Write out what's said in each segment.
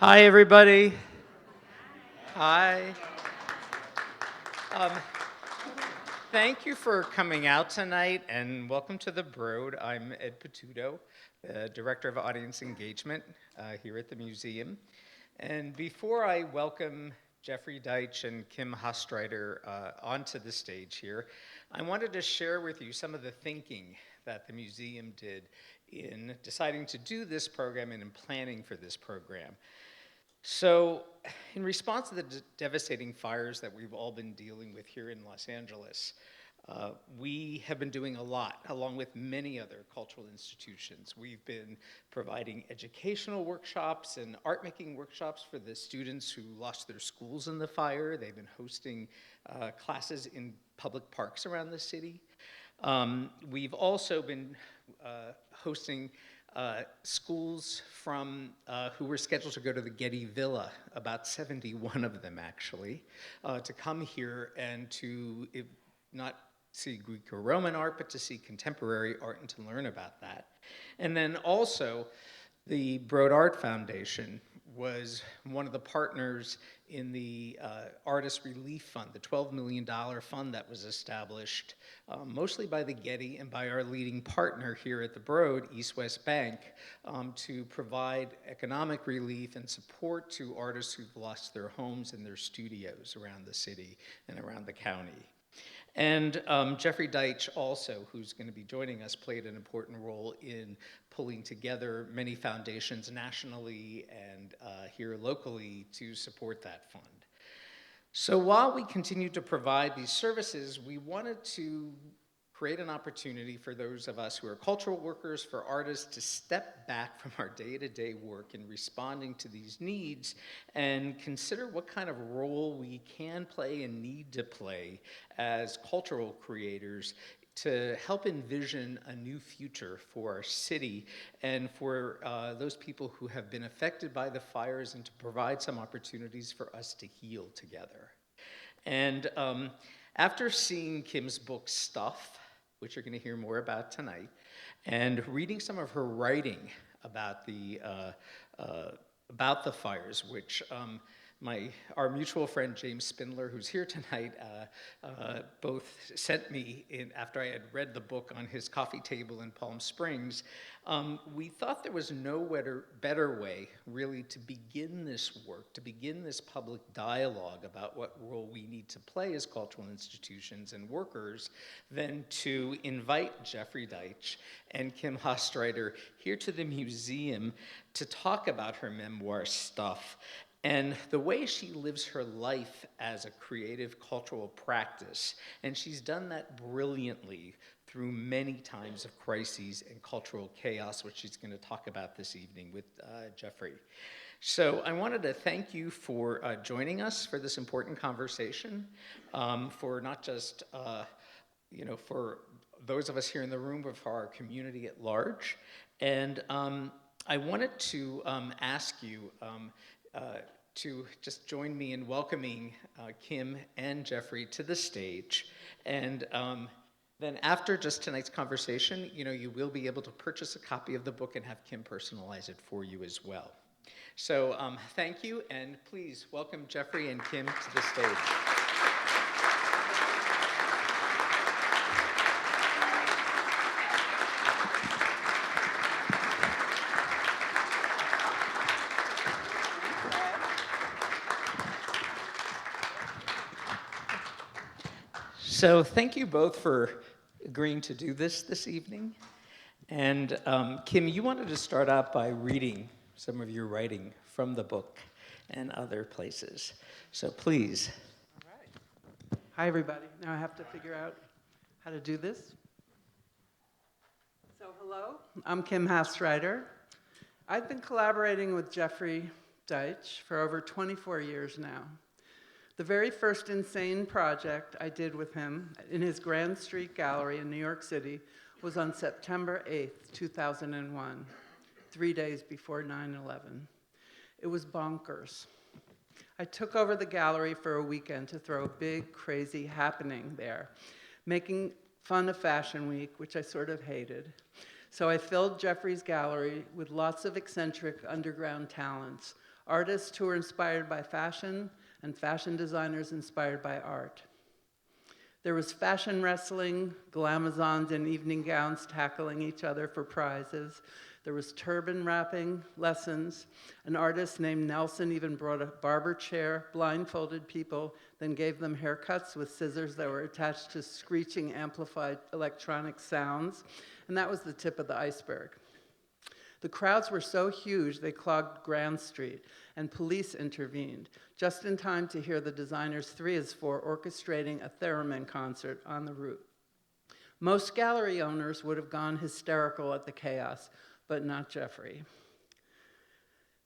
Hi, everybody. Hi. Um, Thank you for coming out tonight, and welcome to the Broad. I'm Ed Patuto, the Director of Audience Engagement here at the museum. And before I welcome Jeffrey Deitch and Kim Hastreiter onto the stage here, I wanted to share with you some of the thinking that the museum did in deciding to do this program and in planning for this program. So, in response to the devastating fires that we've all been dealing with here in Los Angeles, we have been doing a lot, along with many other cultural institutions. We've been providing educational workshops and art making workshops for the students who lost their schools in the fire. They've been hosting classes in public parks around the city. We've also been hosting schools from who were scheduled to go to the Getty Villa, about 71 of them actually, to come here and to not see Greco-Roman art, but to see contemporary art and to learn about that. And then also, the Broad Art Foundation was one of the partners in the Artist Relief Fund, the $12 million fund that was established mostly by the Getty and by our leading partner here at the Broad, East West Bank, to provide economic relief and support to artists who've lost their homes and their studios around the city and around the county. And Jeffrey Deitch also, who's going to be joining us, played an important role in pulling together many foundations nationally and here locally to support that fund. So while we continue to provide these services, we wanted to create an opportunity for those of us who are cultural workers, for artists, to step back from our day-to-day work in responding to these needs and consider what kind of role we can play and need to play as cultural creators to help envision a new future for our city and for those people who have been affected by the fires, and to provide some opportunities for us to heal together. And after seeing Kim's book, Stuff, which you're going to hear more about tonight, and reading some of her writing about the fires, which our mutual friend James Spindler, who's here tonight, both sent me in after I had read the book on his coffee table in Palm Springs. We thought there was no better way, really, to begin this work, to begin this public dialogue about what role we need to play as cultural institutions and workers, than to invite Jeffrey Deitch and Kim Hastreiter here to the museum to talk about her memoir, Stuff, and the way she lives her life as a creative cultural practice. And she's done that brilliantly through many times of crises and cultural chaos, which she's going to talk about this evening with Jeffrey. So I wanted to thank you for joining us for this important conversation, for not just for those of us here in the room, but for our community at large. And I wanted to ask you to just join me in welcoming Kim and Jeffrey to the stage. And then after just tonight's conversation, you will be able to purchase a copy of the book and have Kim personalize it for you as well. So thank you, and please welcome Jeffrey and Kim to the stage. So thank you both for agreeing to do this evening. And Kim, you wanted to start out by reading some of your writing from the book and other places. So please. All right. Hi, everybody. Now I have to figure out how to do this. So hello, I'm Kim Hastreiter. I've been collaborating with Jeffrey Deitch for over 24 years now. The very first insane project I did with him in his Grand Street Gallery in New York City was on September 8th, 2001, 3 days before 9/11. It was bonkers. I took over the gallery for a weekend to throw a big, crazy happening there, making fun of Fashion Week, which I sort of hated. So I filled Jeffrey's gallery with lots of eccentric underground talents, artists who are inspired by fashion, and fashion designers inspired by art. There was fashion wrestling, glamazons in evening gowns tackling each other for prizes. There was turban wrapping lessons. An artist named Nelson even brought a barber chair, blindfolded people, then gave them haircuts with scissors that were attached to screeching amplified electronic sounds. And that was the tip of the iceberg. The crowds were so huge they clogged Grand Street, and police intervened, just in time to hear the designers 3 as 4 orchestrating a theremin concert on the route. Most gallery owners would have gone hysterical at the chaos, but not Jeffrey.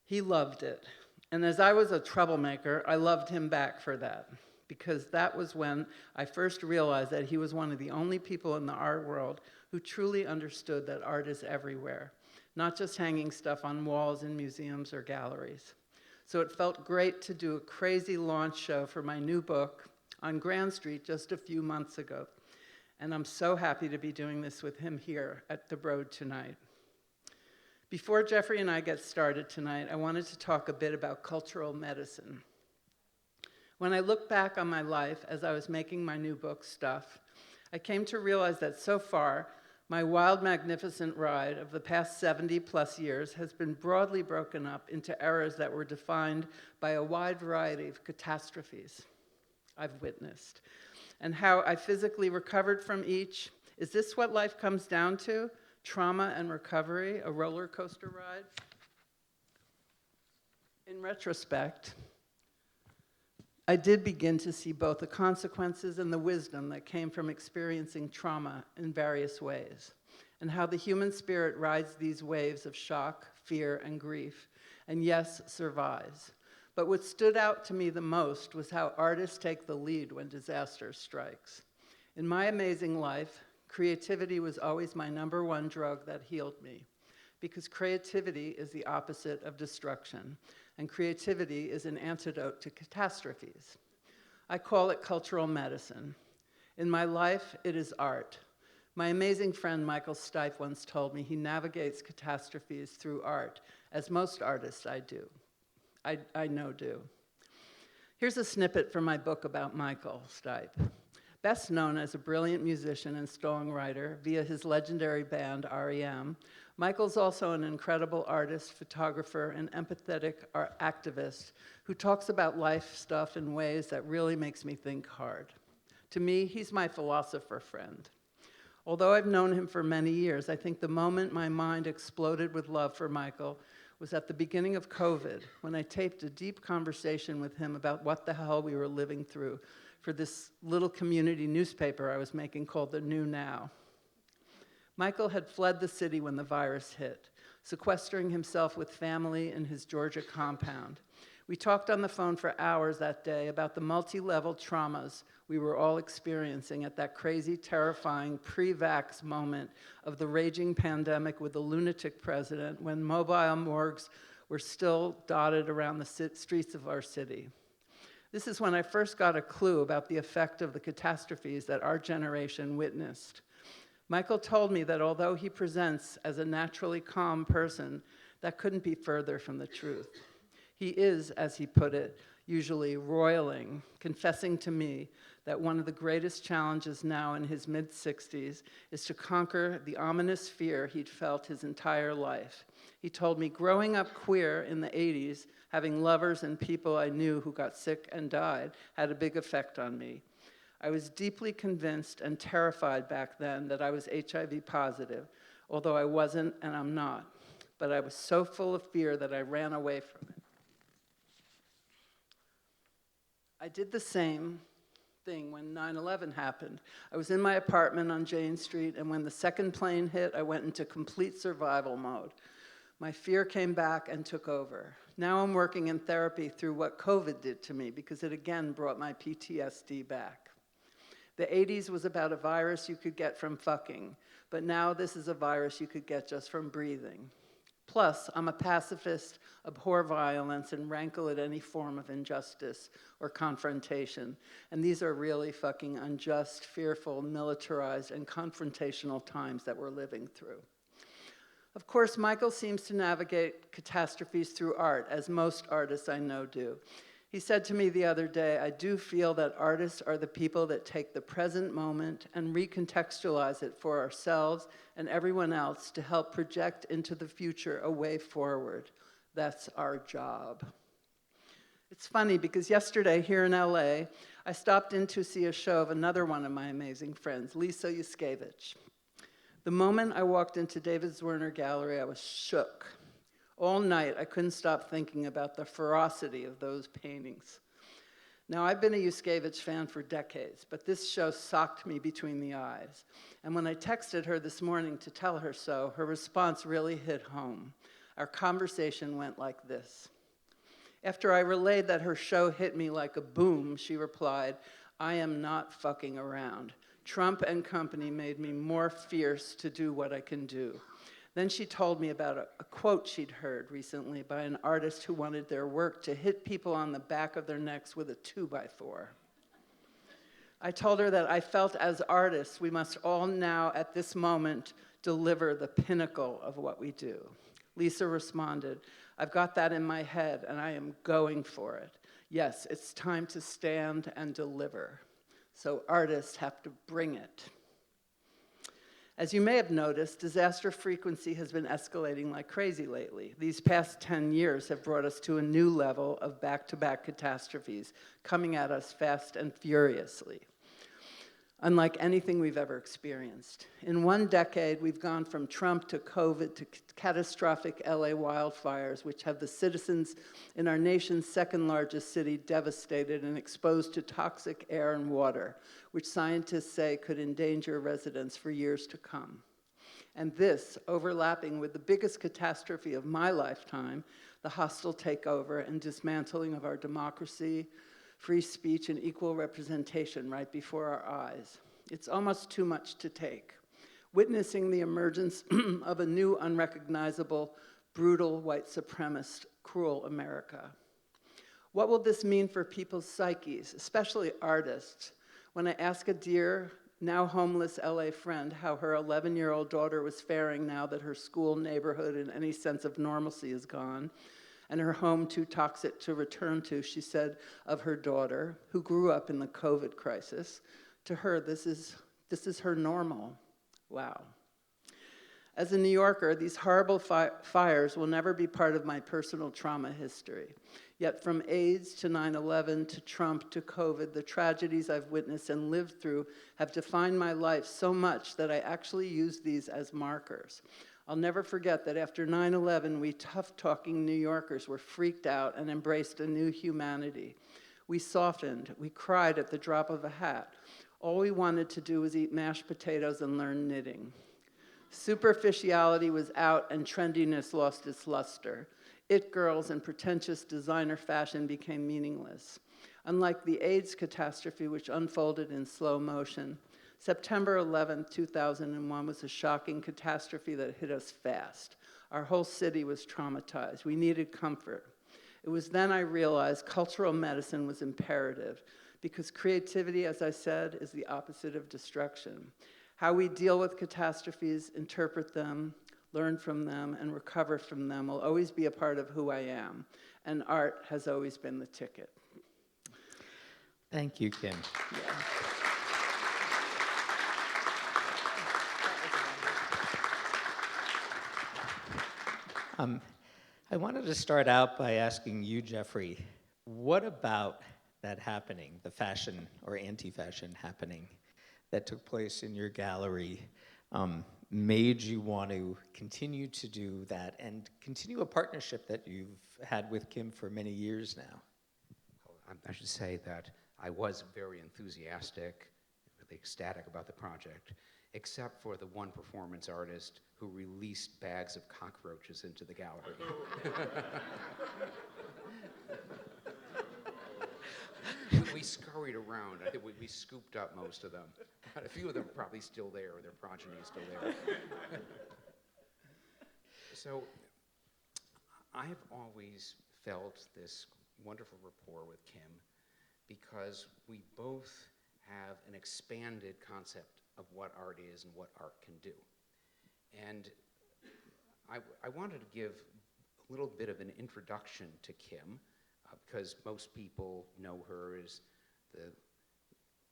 He loved it, and as I was a troublemaker, I loved him back for that, because that was when I first realized that he was one of the only people in the art world who truly understood that art is everywhere, not just hanging stuff on walls in museums or galleries. So it felt great to do a crazy launch show for my new book on Grand Street just a few months ago. And I'm so happy to be doing this with him here at the Broad tonight. Before Jeffrey and I get started tonight, I wanted to talk a bit about cultural medicine. When I look back on my life as I was making my new book, Stuff, I came to realize that so far, my wild, magnificent ride of the past 70-plus years has been broadly broken up into eras that were defined by a wide variety of catastrophes I've witnessed. And how I physically recovered from each. Is this what life comes down to? Trauma and recovery, a roller coaster ride? In retrospect, I did begin to see both the consequences and the wisdom that came from experiencing trauma in various ways, and how the human spirit rides these waves of shock, fear, and grief, and yes, survives. But what stood out to me the most was how artists take the lead when disaster strikes. In my amazing life, creativity was always my #1 drug that healed me, because creativity is the opposite of destruction, and creativity is an antidote to catastrophes. I call it cultural medicine. In my life, it is art. My amazing friend Michael Stipe once told me he navigates catastrophes through art, as most artists I know do. Here's a snippet from my book about Michael Stipe. Best known as a brilliant musician and songwriter via his legendary band REM, Michael's also an incredible artist, photographer, and empathetic activist who talks about life stuff in ways that really makes me think hard. To me, he's my philosopher friend. Although I've known him for many years, I think the moment my mind exploded with love for Michael was at the beginning of COVID, when I taped a deep conversation with him about what the hell we were living through for this little community newspaper I was making called The New Now. Michael had fled the city when the virus hit, sequestering himself with family in his Georgia compound. We talked on the phone for hours that day about the multi-level traumas we were all experiencing at that crazy, terrifying, pre-vax moment of the raging pandemic with the lunatic president, when mobile morgues were still dotted around the streets of our city. This is when I first got a clue about the effect of the catastrophes that our generation witnessed. Michael told me that although he presents as a naturally calm person, that couldn't be further from the truth. He is, as he put it, usually roiling, confessing to me that one of the greatest challenges now in his mid-60s is to conquer the ominous fear he'd felt his entire life. He told me, growing up queer in the 80s, having lovers and people I knew who got sick and died, had a big effect on me. I was deeply convinced and terrified back then that I was HIV positive, although I wasn't and I'm not. But I was so full of fear that I ran away from it. I did the same thing when 9/11 happened. I was in my apartment on Jane Street, and when the second plane hit, I went into complete survival mode. My fear came back and took over. Now I'm working in therapy through what COVID did to me, because it again brought my PTSD back. The 80s was about a virus you could get from fucking, but now this is a virus you could get just from breathing. Plus, I'm a pacifist, abhor violence, and rankle at any form of injustice or confrontation. And these are really fucking unjust, fearful, militarized, and confrontational times that we're living through. Of course, Michael seems to navigate catastrophes through art, as most artists I know do. He said to me the other day, "I do feel that artists are the people that take the present moment and recontextualize it for ourselves and everyone else to help project into the future a way forward. That's our job." It's funny because yesterday here in LA, I stopped in to see a show of another one of my amazing friends, Lisa Yuskevich. The moment I walked into David Zwirner Gallery, I was shook. All night, I couldn't stop thinking about the ferocity of those paintings. Now, I've been a Yuskevich fan for decades, but this show socked me between the eyes. And when I texted her this morning to tell her so, her response really hit home. Our conversation went like this. After I relayed that her show hit me like a boom, she replied, "I am not fucking around. Trump and company made me more fierce to do what I can do." Then she told me about a quote she'd heard recently by an artist who wanted their work to hit people on the back of their necks with a 2x4. I told her that I felt as artists, we must all now, at this moment, deliver the pinnacle of what we do. Lisa responded, "I've got that in my head, and I am going for it. Yes, it's time to stand and deliver. So artists have to bring it." As you may have noticed, disaster frequency has been escalating like crazy lately. These past 10 years have brought us to a new level of back-to-back catastrophes coming at us fast and furiously, unlike anything we've ever experienced. In one decade, we've gone from Trump to COVID to catastrophic LA wildfires, which have the citizens in our nation's second largest city devastated and exposed to toxic air and water, which scientists say could endanger residents for years to come. And this, overlapping with the biggest catastrophe of my lifetime, the hostile takeover and dismantling of our democracy, free speech, and equal representation right before our eyes. It's almost too much to take. Witnessing the emergence of a new, unrecognizable, brutal, white supremacist, cruel America. What will this mean for people's psyches, especially artists? When I ask a dear, now homeless LA friend how her 11-year-old daughter was faring now that her school, neighborhood, and any sense of normalcy is gone, and her home too toxic to return to, she said of her daughter, who grew up in the COVID crisis, to her, this is her normal. Wow. As a New Yorker, these horrible fires will never be part of my personal trauma history. Yet from AIDS to 9/11 to Trump to COVID, the tragedies I've witnessed and lived through have defined my life so much that I actually use these as markers. I'll never forget that after 9/11, we tough-talking New Yorkers were freaked out and embraced a new humanity. We softened, we cried at the drop of a hat. All we wanted to do was eat mashed potatoes and learn knitting. Superficiality was out and trendiness lost its luster. It girls and pretentious designer fashion became meaningless. Unlike the AIDS catastrophe, which unfolded in slow motion, September 11, 2001 was a shocking catastrophe that hit us fast. Our whole city was traumatized. We needed comfort. It was then I realized cultural medicine was imperative because creativity, as I said, is the opposite of destruction. How we deal with catastrophes, interpret them, learn from them, and recover from them will always be a part of who I am, and art has always been the ticket. Thank you, Kim. Yeah. I wanted to start out by asking you, Jeffrey, what about that happening, the fashion or anti-fashion happening that took place in your gallery, made you want to continue to do that and continue a partnership that you've had with Kim for many years now? I should say that I was very enthusiastic, really ecstatic about the project, except for the one performance artist who released bags of cockroaches into the gallery. We scurried around. I think we scooped up most of them. But a few of them are probably still there, or their progeny is still there. So I have always felt this wonderful rapport with Kim because we both have an expanded concept of what art is and what art can do. And I wanted to give a little bit of an introduction to Kim, because most people know her as the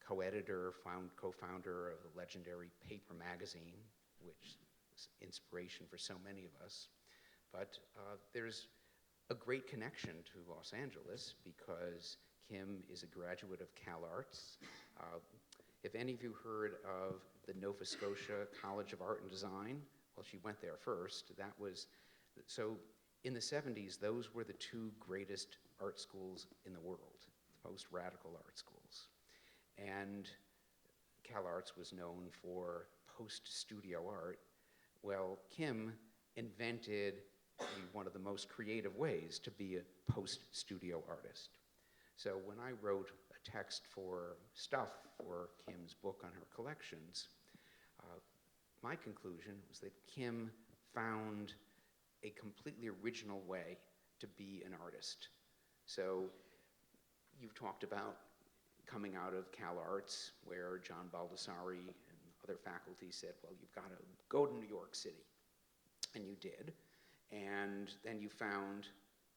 co-editor, co-founder of the legendary Paper magazine, which is inspiration for so many of us. But there's a great connection to Los Angeles because Kim is a graduate of CalArts. If any of you heard of the Nova Scotia College of Art and Design, well, she went there first. So in the 70s, those were the two greatest art schools in the world, the most radical art schools. And CalArts was known for post-studio art. Well, Kim invented one of the most creative ways to be a post-studio artist. So when I wrote a text for stuff for Kim's book on her collections, my conclusion was that Kim found a completely original way to be an artist. So you've talked about coming out of CalArts, where John Baldessari and other faculty said, well, you've got to go to New York City. And you did. And then you found,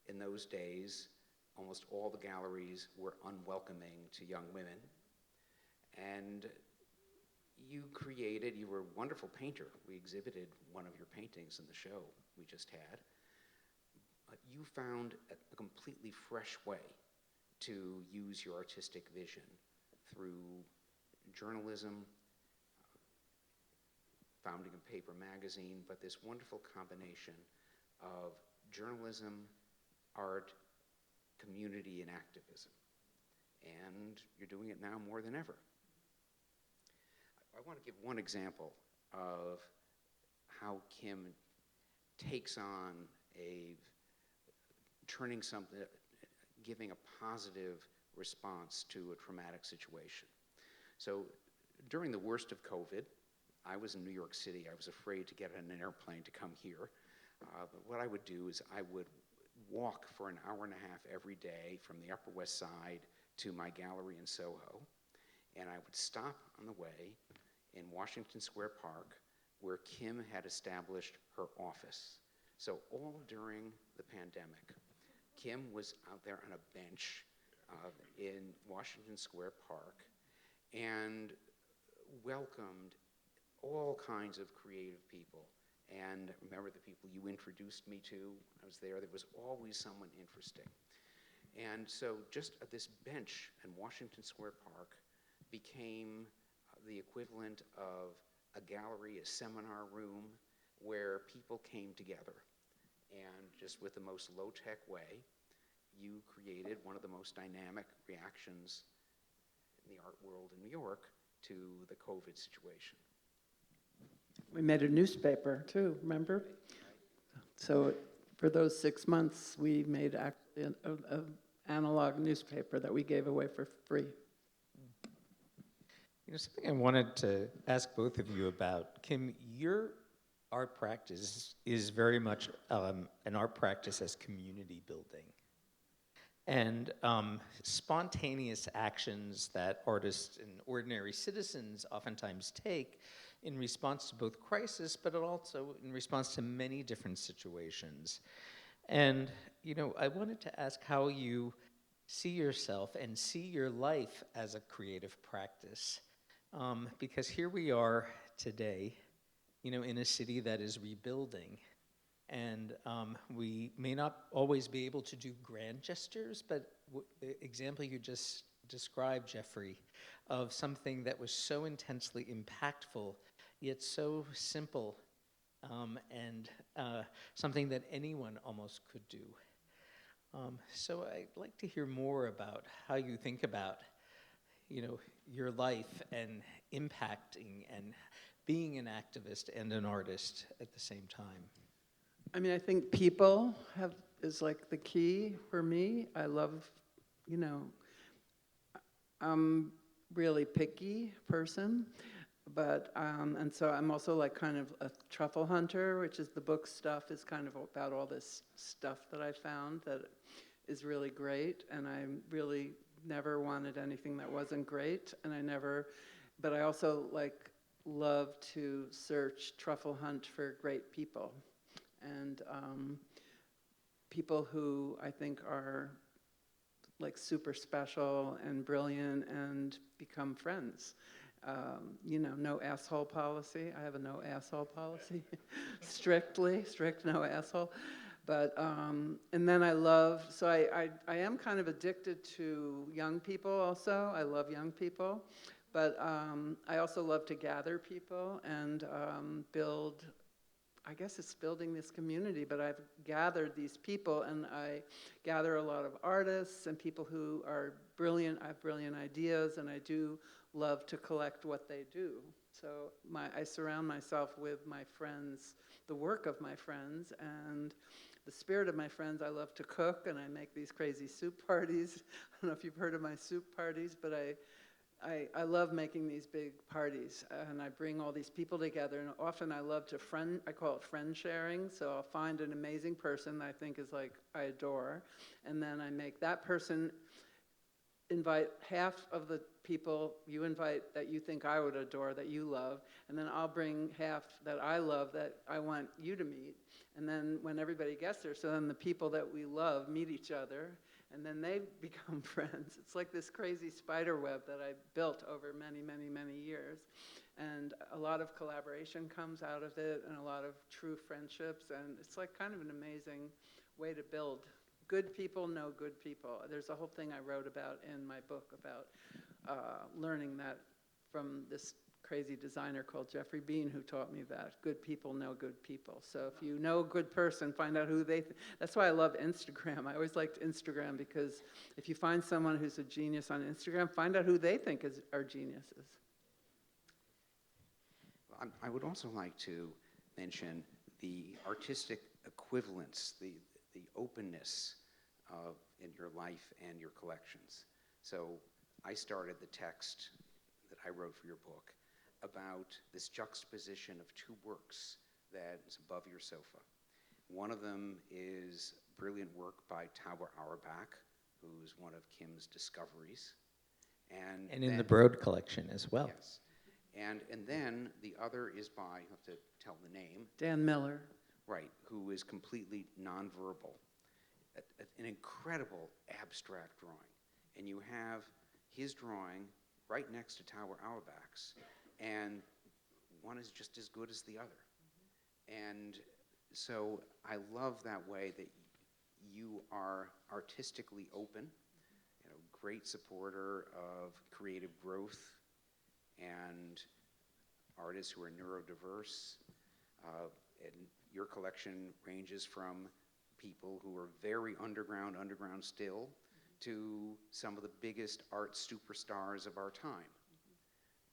in those days, almost all the galleries were unwelcoming to young women. And you were a wonderful painter. We exhibited one of your paintings in the show we just had. But you found a completely fresh way to use your artistic vision through journalism, founding a Paper magazine, but this wonderful combination of journalism, art, community, and activism. And you're doing it now more than ever. I want to give one example of how Kim takes on giving a positive response to a traumatic situation. So during the worst of COVID, I was in New York City. I was afraid to get on an airplane to come here. But what I would do is I would walk for an hour and a half every day from the Upper West Side to my gallery in Soho. And I would stop on the way in Washington Square Park, where Kim had established her office. So all during the pandemic, Kim was out there on a bench in Washington Square Park and welcomed all kinds of creative people. And remember the people you introduced me to when I was there? There was always someone interesting. And so just this bench in Washington Square Park became the equivalent of a gallery, a seminar room, where people came together. And just with the most low-tech way, you created one of the most dynamic reactions in the art world in New York to the COVID situation. We made a newspaper too, remember? So for those 6 months, we made actually an analog newspaper that we gave away for free. You know, something I wanted to ask both of you about. Kim, your art practice is very much an art practice as community building. And spontaneous actions that artists and ordinary citizens oftentimes take in response to both crisis, but also in response to many different situations. And, you know, I wanted to ask how you see yourself and see your life as a creative practice. Because here we are today, you know, in a city that is rebuilding. And we may not always be able to do grand gestures, but the example you just described, Jeffrey, of something that was so intensely impactful, yet so simple, and something that anyone almost could do. So I'd like to hear more about how you think about, you know, your life and impacting and being an activist and an artist at the same time. I mean, I think people is like the key for me. I love, you know, I'm really picky person, but, and so I'm also like kind of a truffle hunter, which is the book stuff is kind of about all this stuff that I found that is really great, and I really never wanted anything that wasn't great, and but I also like love to truffle hunt for great people. and people who I think are like super special and brilliant and become friends. No asshole policy. I have a no asshole policy, strict no asshole. But, and then I am kind of addicted to young people also. I love young people. But I also love to gather people and build, I guess it's building this community, but I've gathered these people, and I gather a lot of artists and people who are brilliant. I have brilliant ideas, and I do love to collect what they do. So I surround myself with my friends, the work of my friends, and the spirit of my friends. I love to cook, and I make these crazy soup parties. I don't know if you've heard of my soup parties, but I love making these big parties, and I bring all these people together, and often I love to I call it friend sharing, so I'll find an amazing person that I think is like, I adore, and then I make that person invite half of the people you invite that you think I would adore, that you love, and then I'll bring half that I love that I want you to meet, and then when everybody gets there, so then the people that we love meet each other, and then they become friends. It's like this crazy spider web that I built over many, many, many years. And a lot of collaboration comes out of it, and a lot of true friendships, and it's like kind of an amazing way to build. Good people know good people. There's a whole thing I wrote about in my book about learning that from this crazy designer called Jeffrey Bean, who taught me that good people know good people. So if you know a good person, find out who they that's why I love Instagram. I always liked Instagram, because if you find someone who's a genius on Instagram, find out who they think are geniuses. I would also like to mention the artistic equivalence, the openness in your life and your collections. So I started the text that I wrote for your book about this juxtaposition of two works that is above your sofa. One of them is brilliant work by Tower Auerbach, who's one of Kim's discoveries. And in the Broad collection as well. Yes. And then the other is by, you have to tell the name. Dan Miller. Right, who is completely nonverbal. An incredible abstract drawing. And you have his drawing right next to Tower Auerbach's, and one is just as good as the other. And so I love that way that you are artistically open, great supporter of creative growth and artists who are neurodiverse. And your collection ranges from people who are very underground still, to some of the biggest art superstars of our time.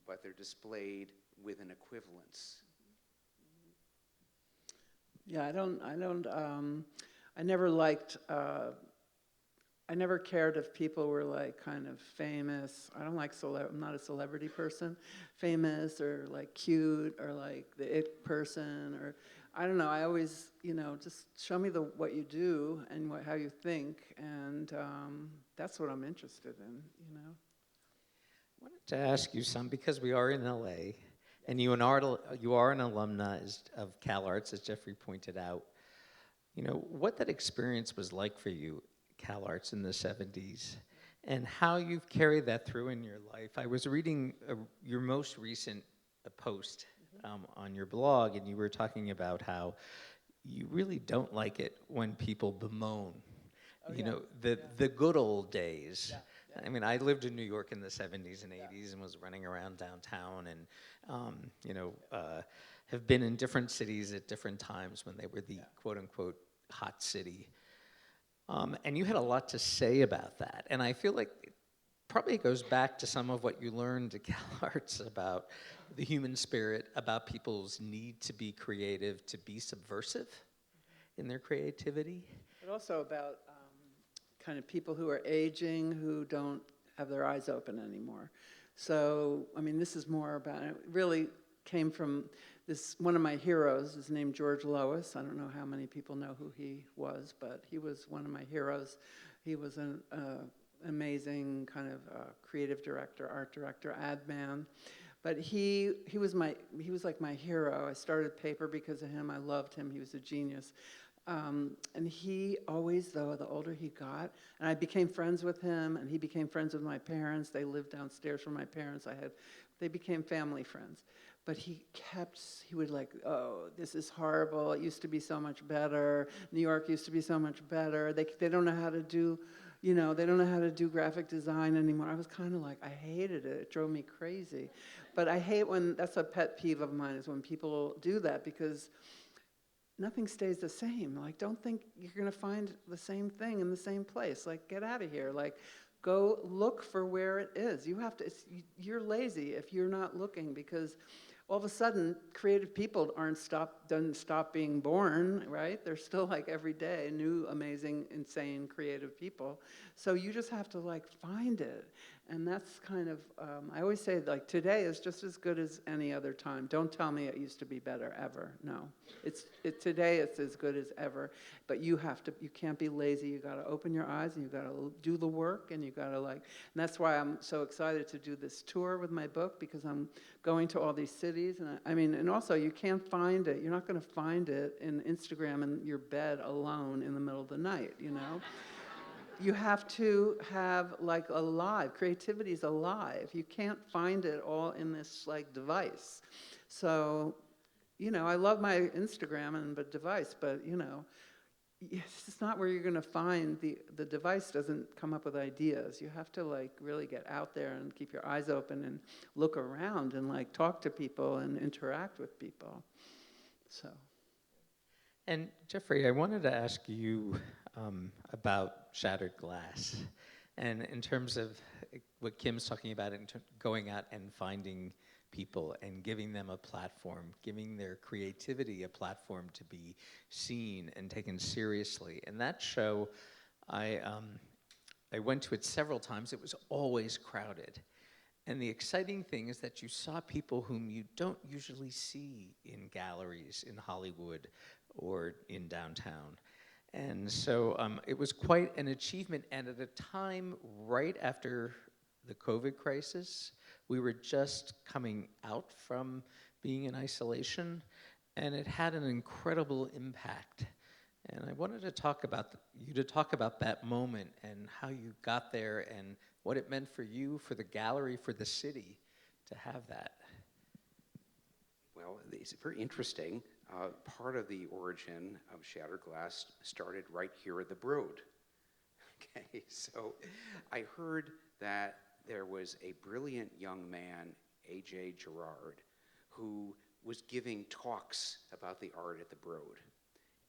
But they're displayed with an equivalence. Yeah, I never cared if people were like kind of famous. I don't like I'm not a celebrity person. Famous or like cute or like the it person, or I don't know. I always, just show me what you do and how you think, and that's what I'm interested in, I wanted to ask you some, because we are in LA, and you are an alumna of CalArts, as Jeffrey pointed out. What that experience was like for you, CalArts in the 70s, and how you've carried that through in your life. I was reading your most recent post on your blog, and you were talking about how you really don't like it when people bemoan, the good old days. Yeah. I mean, I lived in New York in the 70s and 80s and was running around downtown, and have been in different cities at different times when they were the quote-unquote hot city. And you had a lot to say about that. And I feel like it probably goes back to some of what you learned at CalArts about the human spirit, about people's need to be creative, to be subversive in their creativity. But also about kind of people who are aging, who don't have their eyes open anymore. So, I mean, this is more about, it really came from one of my heroes is named George Lois. I don't know how many people know who he was, but he was one of my heroes. He was an amazing kind of creative director, art director, ad man. But he was like my hero. I started paper because of him. I loved him. He was a genius. And he always, though, the older he got, and I became friends with him, and he became friends with my parents. They lived downstairs from my parents. They became family friends. But he would like, oh, this is horrible. It used to be so much better. New York used to be so much better. They don't know how to do, they don't know how to do graphic design anymore. I was kind of like, I hated it. It drove me crazy. But I hate that's a pet peeve of mine, is when people do that, because nothing stays the same. Like, don't think you're going to find the same thing in the same place. Like, get out of here. Like, go look for where it is. You're lazy if you're not looking, because all of a sudden, creative people doesn't stop being born, right? They're still, like, every day, new, amazing, insane, creative people. So you just have to, like, find it. And that's kind of, I always say, like, today is just as good as any other time. Don't tell me it used to be better, ever. No. Today it's as good as ever. But you can't be lazy. You got to open your eyes, and you got to do the work, and you got to, like, and that's why I'm so excited to do this tour with my book, because I'm going to all these cities. And and also you can't find it. You're not going to find it in Instagram in your bed alone in the middle of the night, You have to have, like, creativity is alive. You can't find it all in this, like, device. So, I love my Instagram and the device, but, it's not where you're going to find the device doesn't come up with ideas. You have to, like, really get out there and keep your eyes open and look around and, like, talk to people and interact with people. So. And Jeffrey, I wanted to ask you about shattered glass, and in terms of what Kim's talking about, going out and finding people and giving them a platform, giving their creativity a platform to be seen and taken seriously. And that show, I went to it several times. It was always crowded. And the exciting thing is that you saw people whom you don't usually see in galleries in Hollywood or in downtown. And so it was quite an achievement. And at a time right after the COVID crisis, we were just coming out from being in isolation, and it had an incredible impact. And I wanted to talk about that moment and how you got there and what it meant for you, for the gallery, for the city to have that. Well, it's very interesting. Part of the origin of Shattered Glass started right here at the Broad. Okay, so I heard that there was a brilliant young man, A.J. Girard, who was giving talks about the art at the Broad.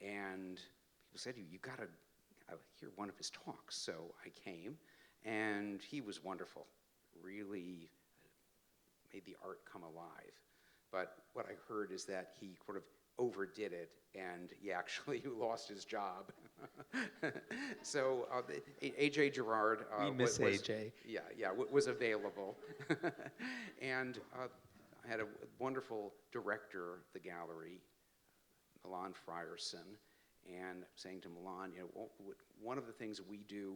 And people said, you got to hear one of his talks. So I came, and he was wonderful, really made the art come alive. But what I heard is that he sort of overdid it, and he actually lost his job. So A.J. Girard We miss A.J. was available. And I had a wonderful director of the gallery, Milan Frierson, and saying to Milan, one of the things we do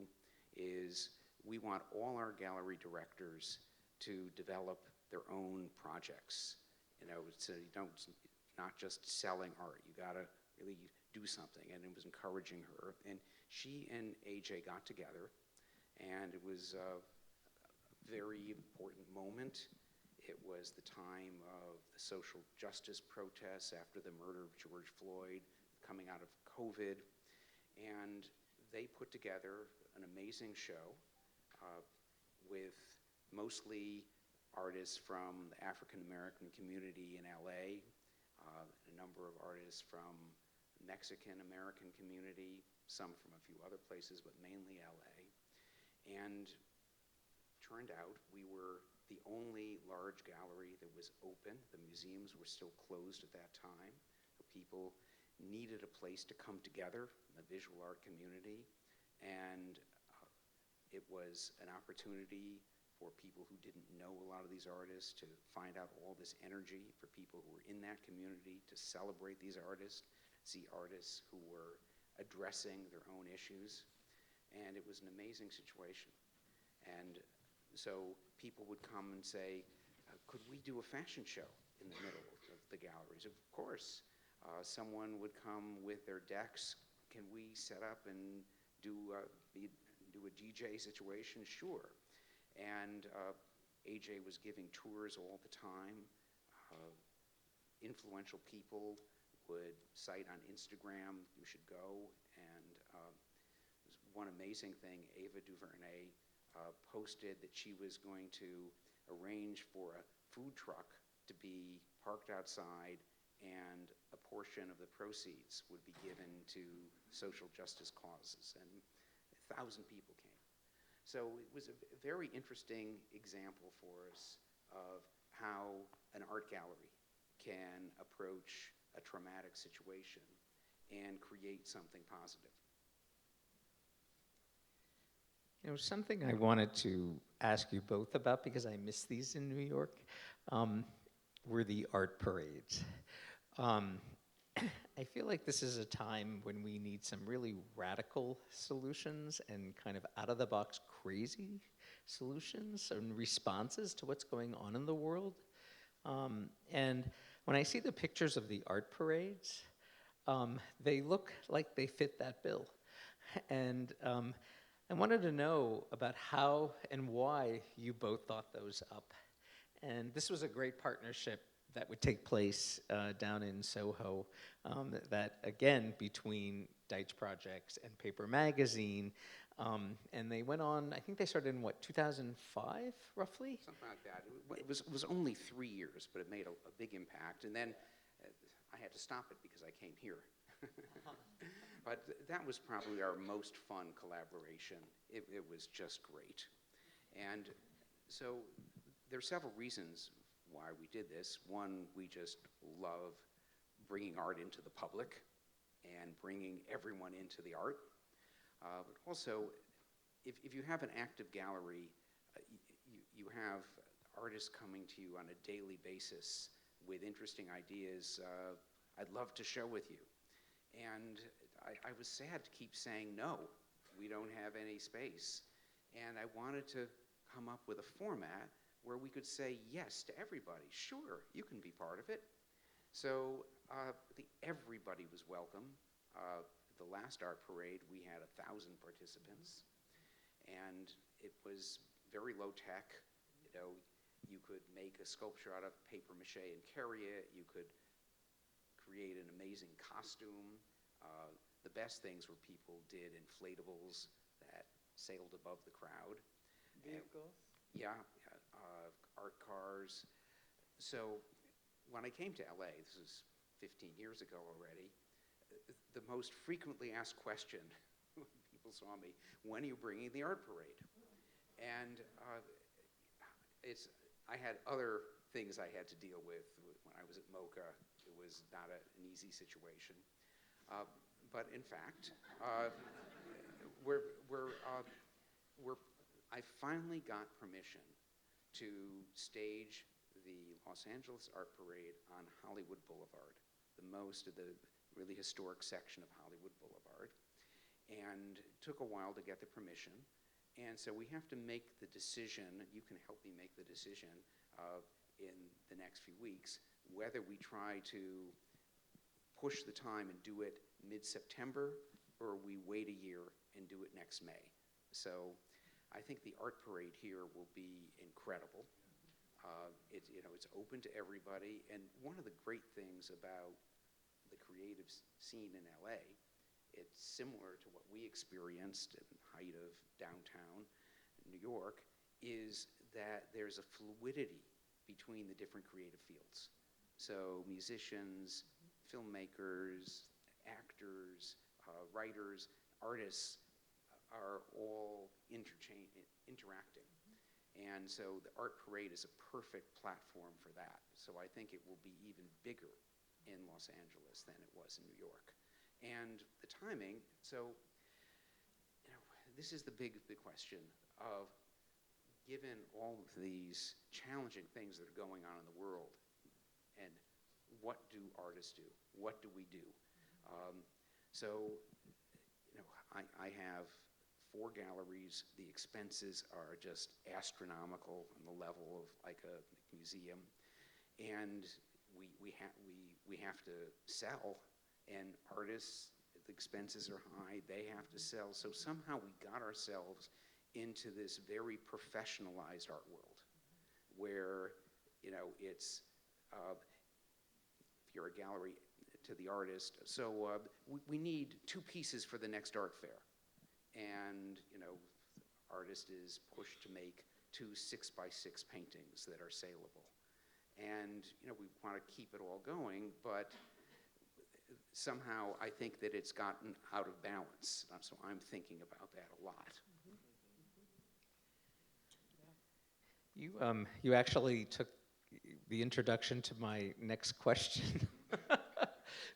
is we want all our gallery directors to develop their own projects. So you don't, not just selling art. You got to really do something. And it was encouraging her. And she and AJ got together, and it was a very important moment. It was the time of the social justice protests after the murder of George Floyd, coming out of COVID. And they put together an amazing show with mostly artists from the African American community in LA, a number of artists from Mexican American community, some from a few other places, but mainly LA. And turned out we were the only large gallery that was open. The museums were still closed at that time. People needed a place to come together in the visual art community, and it was an opportunity for people who didn't know a lot of these artists to find out all this energy, for people who were in that community to celebrate these artists, see artists who were addressing their own issues. And it was an amazing situation. And so people would come and say, could we do a fashion show in the middle of the galleries? Of course. Someone would come with their decks. Can we set up and do a DJ situation? Sure. And AJ was giving tours all the time. Influential people would cite on Instagram, you should go. And one amazing thing, Ava DuVernay posted that she was going to arrange for a food truck to be parked outside, and a portion of the proceeds would be given to social justice causes, and 1,000 people came. So it was a very interesting example for us of how an art gallery can approach a traumatic situation and create something positive. You know, something I wanted to ask you both about, because I miss these in New York, were the art parades. I feel like this is a time when we need some really radical solutions and kind of out-of-the-box crazy solutions and responses to what's going on in the world. And when I see the pictures of the art parades, they look like they fit that bill. And I wanted to know about how and why you both thought those up. And this was a great partnership that would take place down in Soho, that again, between Deitch Projects and Paper Magazine. And they went on, I think they started in what, 2005, roughly? Something like that. It was only 3 years, but it made a big impact. And then I had to stop it because I came here. But that was probably our most fun collaboration. It was just great. And so there are several reasons why we did this. One, we just love bringing art into the public and bringing everyone into the art. But also, if you have an active gallery, you have artists coming to you on a daily basis with interesting ideas I'd love to show with you. And I was sad to keep saying, no, we don't have any space. And I wanted to come up with a format where we could say yes to everybody. Sure, you can be part of it. So everybody was welcome. The last art parade, we had 1,000 participants, and it was very low tech. You know, you could make a sculpture out of paper mache and carry it. You could create an amazing costume. The best things were people did inflatables that sailed above the crowd. Vehicles? Art cars. So when I came to LA, this was 15 years ago already, the most frequently asked question when people saw me, when are you bringing the art parade? And I had other things I had to deal with when I was at MoCA. It was not an easy situation. But in fact, I finally got permission to stage the Los Angeles Art Parade on Hollywood Boulevard, the most of the really historic section of Hollywood Boulevard. And it took a while to get the permission. And so we have to make the decision, you can help me make the decision in the next few weeks, whether we try to push the time and do it mid-September, or we wait a year and do it next May. So I think the art parade here will be incredible. It's open to everybody, and one of the great things about the creative scene in LA, it's similar to what we experienced at the height of downtown New York, is that there's a fluidity between the different creative fields. So musicians, filmmakers, actors, writers, artists are all interacting. And so the art parade is a perfect platform for that. So I think it will be even bigger in Los Angeles than it was in New York. And the timing, so this is the big question of, given all of these challenging things that are going on in the world, and what do artists do? What do we do? So I have 4 galleries. The expenses are just astronomical on the level of like a museum. And we have to sell, and artists, the expenses are high, they have to sell. So somehow we got ourselves into this very professionalized art world where, you know, it's, if you're a gallery, to the artist. So we need 2 pieces for the next art fair. And, you know, the artist is pushed to make 2 6x6 paintings that are saleable. And, you know, we want to keep it all going, but somehow I think that it's gotten out of balance. So I'm thinking about that a lot. You actually took the introduction to my next question,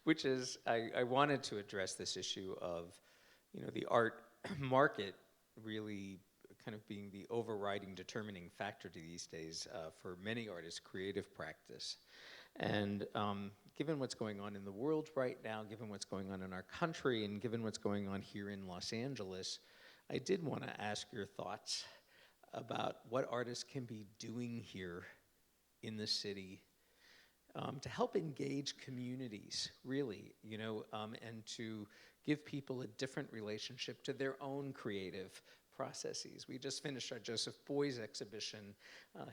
which is I wanted to address this issue of, you know, the art market really kind of being the overriding determining factor these days for many artists' creative practice. And given what's going on in the world right now, given what's going on in our country, and given what's going on here in Los Angeles, I did want to ask your thoughts about what artists can be doing here in the city to help engage communities, really, you know, and to give people a different relationship to their own creative processes. We just finished our Joseph Beuys exhibition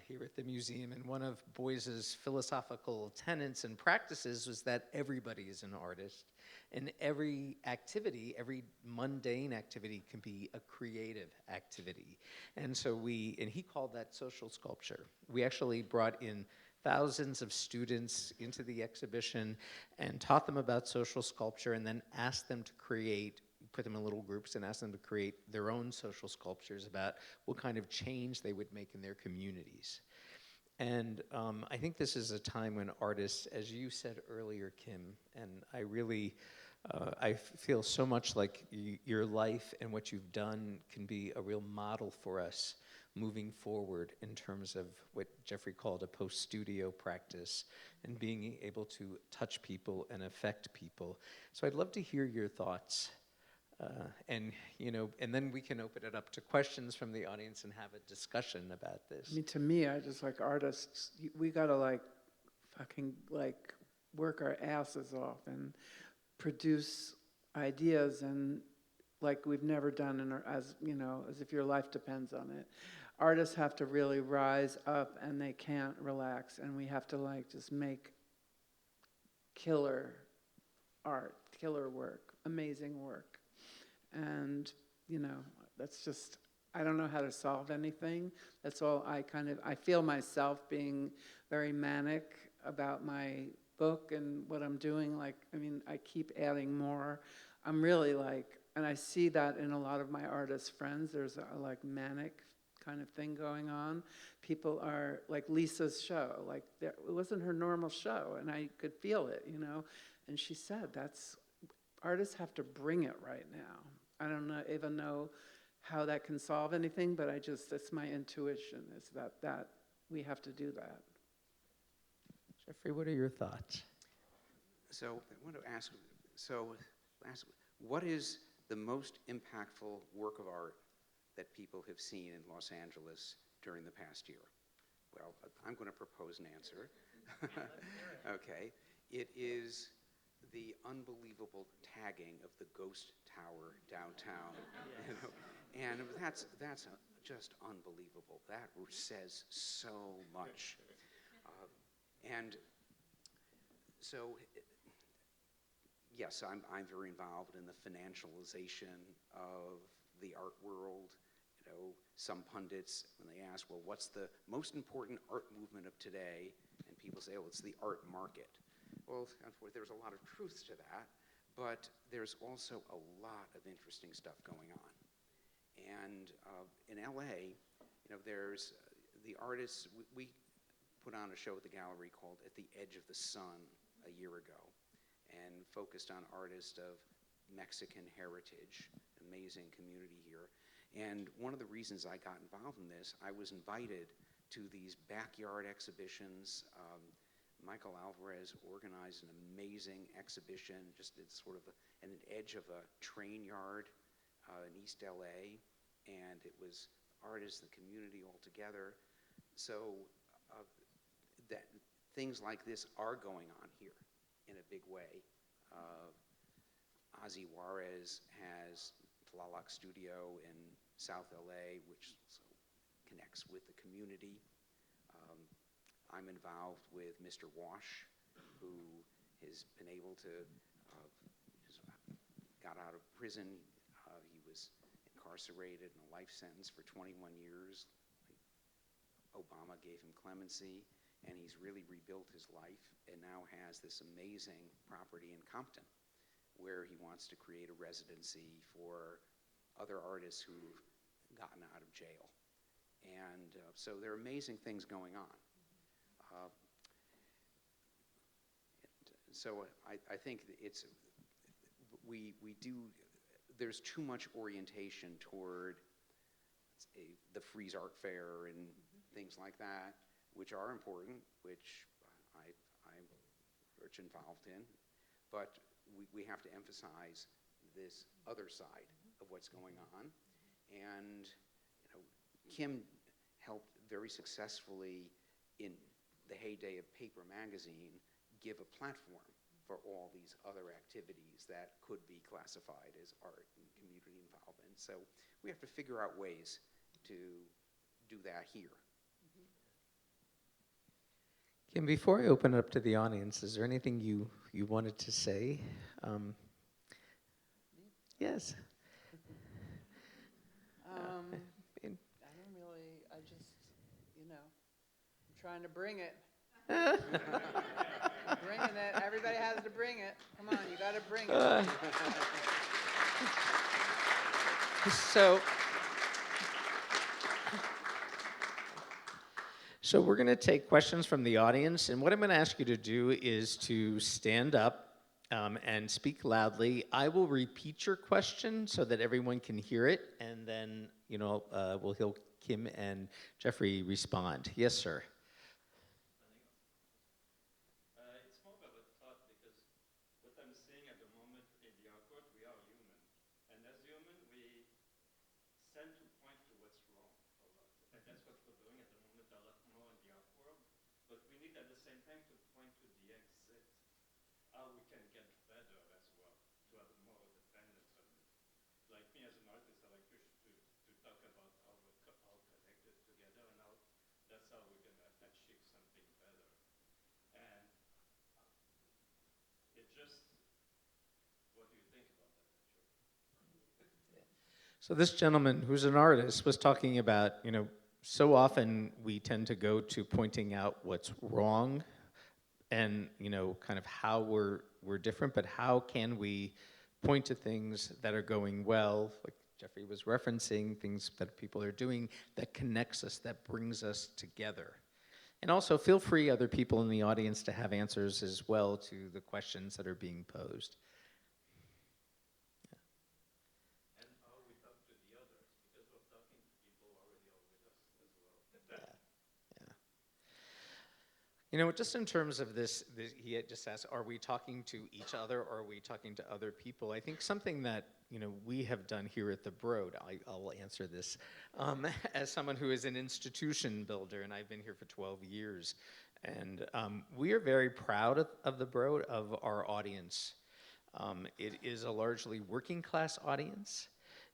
here at the museum, and one of Beuys's philosophical tenets and practices was that everybody is an artist, and every activity, every mundane activity can be a creative activity. And so and he called that social sculpture. We actually brought in thousands of students into the exhibition and taught them about social sculpture, and then asked them to put them in little groups and asked them to create their own social sculptures about what kind of change they would make in their communities. And I think this is a time when artists, as you said earlier, Kim, and I really, I feel so much like your life and what you've done can be a real model for us moving forward in terms of what Jeffrey called a post-studio practice and being able to touch people and affect people. So I'd love to hear your thoughts. And, you know, and then we can open it up to questions from the audience and have a discussion about this. I mean, to me, I just like artists, we gotta like fucking like work our asses off and produce ideas and like we've never done as you know, as if your life depends on it. Artists have to really rise up and they can't relax, and we have to like just make killer art, killer work, amazing work. And, you know, that's just, I don't know how to solve anything. That's all I feel myself being very manic about my book and what I'm doing. Like, I mean, I keep adding more. I'm really like, and I see that in a lot of my artist friends, there's a like manic kind of thing going on. People are, like Lisa's show, like it wasn't her normal show, and I could feel it, you know. And she said, artists have to bring it right now. I don't even know how that can solve anything, but that's my intuition, is that we have to do that. Jeffrey, what are your thoughts? So I want to ask, what is the most impactful work of art that people have seen in Los Angeles during the past year? Well, I'm going to propose an answer. Okay. It is the unbelievable tagging of the ghost tower downtown. You know? And that's just unbelievable. That says so much. And so, yes, I'm very involved in the financialization of the art world. You know, some pundits, when they ask, well, what's the most important art movement of today? And people say, oh, it's the art market. Well, there's a lot of truth to that, but there's also a lot of interesting stuff going on. And in LA, you know, there's the artists, we put on a show at the gallery called At the Edge of the Sun a year ago, and focused on artists of Mexican heritage, amazing community here. And one of the reasons I got involved in this, I was invited to these backyard exhibitions. Michael Alvarez organized an amazing exhibition, just it's sort of an edge of a train yard in East LA. and it was artists and the community all together. So that things like this are going on here in a big way. Ozzy Juarez has Tlaloc Studio in South LA, which so connects with the community. I'm involved with Mr. Wash, who has been able to, got out of prison. He was incarcerated in a life sentence for 21 years. Obama gave him clemency, and he's really rebuilt his life and now has this amazing property in Compton where he wants to create a residency for other artists who've gotten out of jail. And so there are amazing things going on. So I think it's, we do, there's too much orientation toward the Frieze Art Fair and things like that, which are important, which I'm very much involved in, but we have to emphasize this other side of what's going on. And Kim helped very successfully in the heyday of paper magazine give a platform for all these other activities that could be classified as art and community involvement. So we have to figure out ways to do that here. Kim, before I open it up to the audience, is there anything you wanted to say? Yes. I don't really, I just, I'm trying to bring it. Bringing it. Everybody has to bring it. Come on, you got to bring it. So we're going to take questions from the audience, and what I'm going to ask you to do is to stand up and speak loudly. I will repeat your question so that everyone can hear it, and then we'll hear Kim and Jeffrey respond. Yes, sir. It's more of a thought because what I'm seeing at the moment in the art world, we are human, and as human, we tend to point to what's wrong a lot, and that's what we're doing at the moment a lot more in the art world. But we need at the same time to point to the exit, how we can get better as well, to have more dependence on it. Like me as an artist, I like to talk about how we're all connected together and how that's how we're going to achieve something better. And it just, what do you think about that, actually? So this gentleman, who's an artist, was talking about, so often we tend to go to pointing out what's wrong and, kind of how we're different, but how can we point to things that are going well, like Jeffrey was referencing, things that people are doing that connects us, that brings us together. And also feel free, other people in the audience, to have answers as well to the questions that are being posed. And how we talk to the others, because we're talking to people already are with us as well. Yeah. Just in terms of this, he had just asked, are we talking to each other or are we talking to other people? I think something that, we have done here at the Broad, I'll answer this, as someone who is an institution builder, and I've been here for 12 years. And we are very proud of the Broad, of our audience. It is a largely working class audience.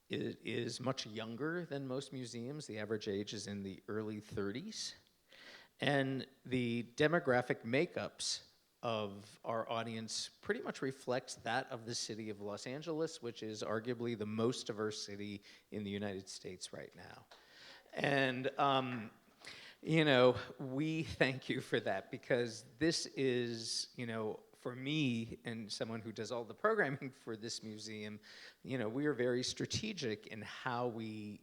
It is much younger than most museums. The average age is in the early 30s. And the demographic makeups of our audience pretty much reflects that of the city of Los Angeles, which is arguably the most diverse city in the United States right now. And, we thank you for that, because this is, for me and someone who does all the programming for this museum, we are very strategic in how we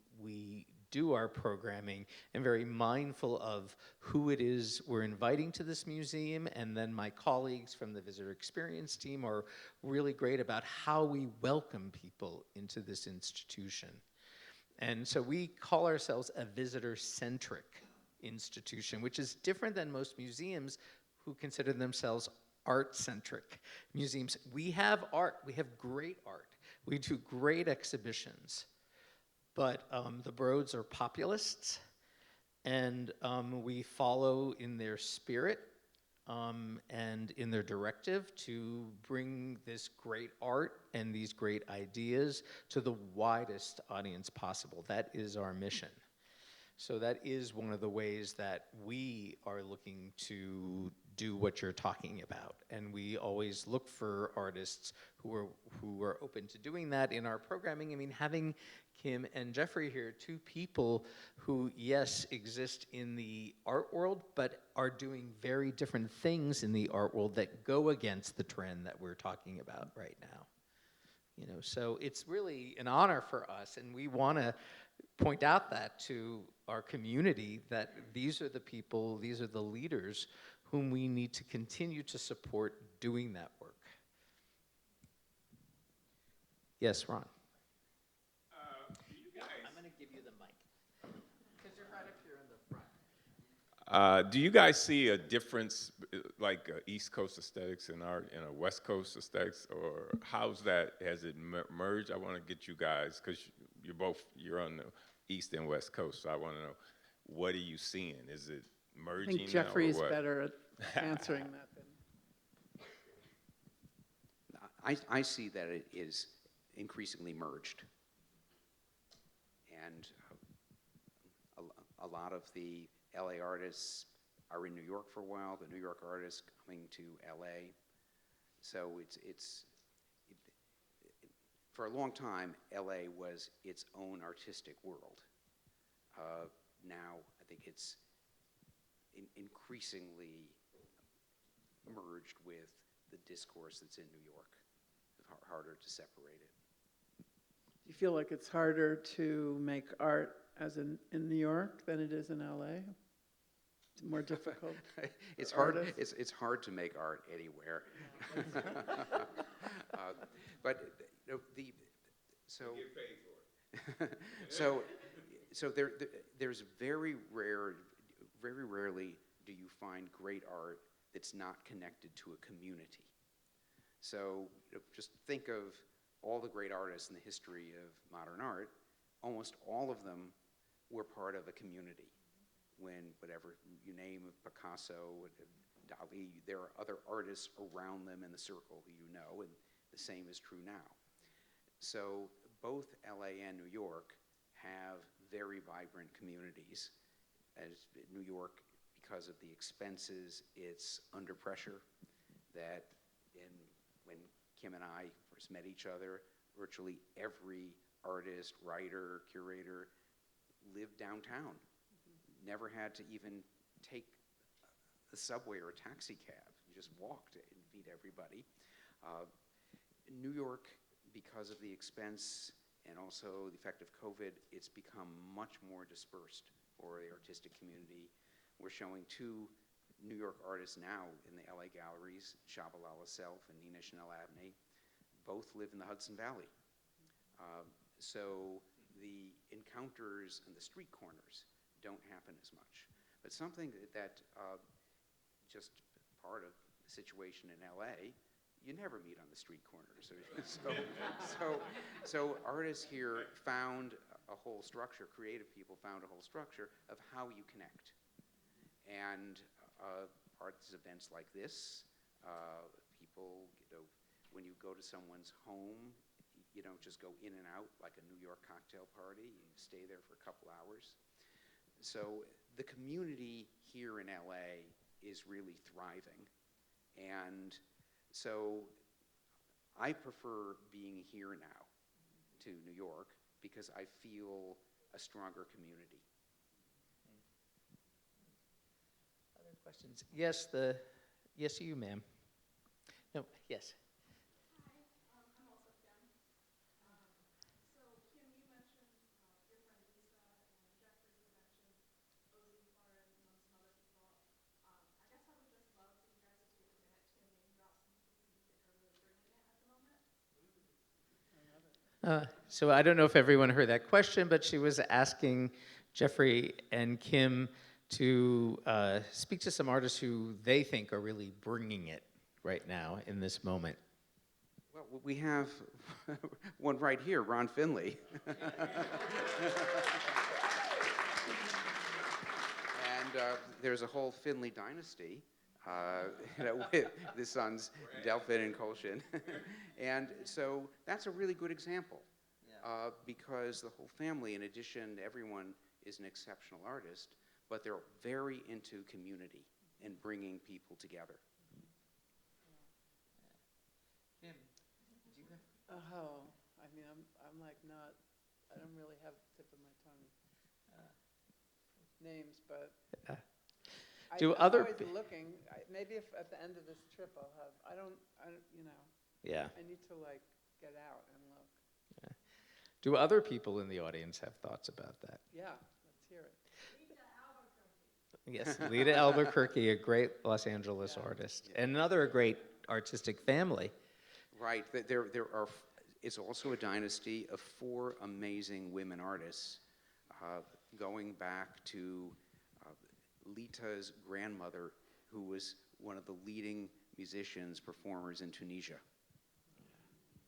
do our programming and very mindful of who it is we're inviting to this museum. And then my colleagues from the visitor experience team are really great about how we welcome people into this institution. And so we call ourselves a visitor-centric institution, which is different than most museums who consider themselves art-centric museums. We have art, we have great art, we do great exhibitions. but the Broads are populists, and we follow in their spirit and in their directive to bring this great art and these great ideas to the widest audience possible. That is our mission. So that is one of the ways that we are looking to do what you're talking about. And we always look for artists who are open to doing that in our programming. I mean, having Kim and Jeffrey here, two people who, yes, exist in the art world, but are doing very different things in the art world that go against the trend that we're talking about right now. You know, so it's really an honor for us, and we want to point out that to our community, that these are the people, these are the leaders whom we need to continue to support doing that work. Yes, Ron. I'm going to give you the mic. Because you're right up here in the front. Do you guys see a difference, like East Coast aesthetics and art and a West Coast aesthetics, or has it merged? I want to get you guys, because you're on the East and West Coast, so I want to know, what are you seeing? Is it merging I think Jeffrey's now, or what? better at answering that than. I see that it is increasingly merged. And a lot of the LA artists are in New York for a while, the New York artists coming to LA. So for a long time, LA was its own artistic world. Now, I think it's increasingly merged with the discourse that's in New York. It's harder to separate it. Do you feel like it's harder to make art as in New York than it is in LA? It's more difficult. It's for hard. artists? It's hard to make art anywhere. But you know, so You get paid for it. so there's very rarely do you find great art that's not connected to a community. So just think of all the great artists in the history of modern art. Almost all of them were part of a community. When whatever you name, Picasso, Dali, there are other artists around them in the circle who you know, and the same is true now. So both LA and New York have very vibrant communities. As New York, because of the expenses, it's under pressure. That when Kim and I first met each other, virtually every artist, writer, curator lived downtown. Never had to even take the subway or a taxi cab. You just walked and meet everybody. In New York, because of the expense and also the effect of COVID, it's become much more dispersed for the artistic community. We're showing two New York artists now in the LA galleries, Shabalala Self and Nina Chanel Abney. Both live in the Hudson Valley. So the encounters and the street corners don't happen as much. But something that just part of the situation in LA, you never meet on the street corners. So artists here found a whole structure, creative people found a whole structure of how you connect. And arts events like this, people, when you go to someone's home, you don't just go in and out like a New York cocktail party. You stay there for a couple hours. So the community here in LA is really thriving. And so I prefer being here now to New York because I feel a stronger community. Other questions? Yes, you, ma'am. No, yes. So I don't know if everyone heard that question, but she was asking Jeffrey and Kim to speak to some artists who they think are really bringing it right now in this moment. Well, we have one right here, Ron Finley. And there's a whole Finley dynasty, with the sons Delphin and Kolshin. And so that's a really good example, because the whole family, in addition, everyone is an exceptional artist, but they're very into community and bringing people together. Kim, did you? Oh, I mean, I'm like not, I don't really have the tip of my tongue names, but Do I'm other always pe- looking. Maybe if at the end of this trip I'll have, I don't, you know, Yeah. I need to like get out and look. Do other people in the audience have thoughts about that? Yeah, let's hear it. Yes, Lita Albuquerque, a great Los Angeles artist, and another great artistic family. Right. It's also a dynasty of 4 amazing women artists, going back to Lita's grandmother, who was one of the leading musicians, performers in Tunisia.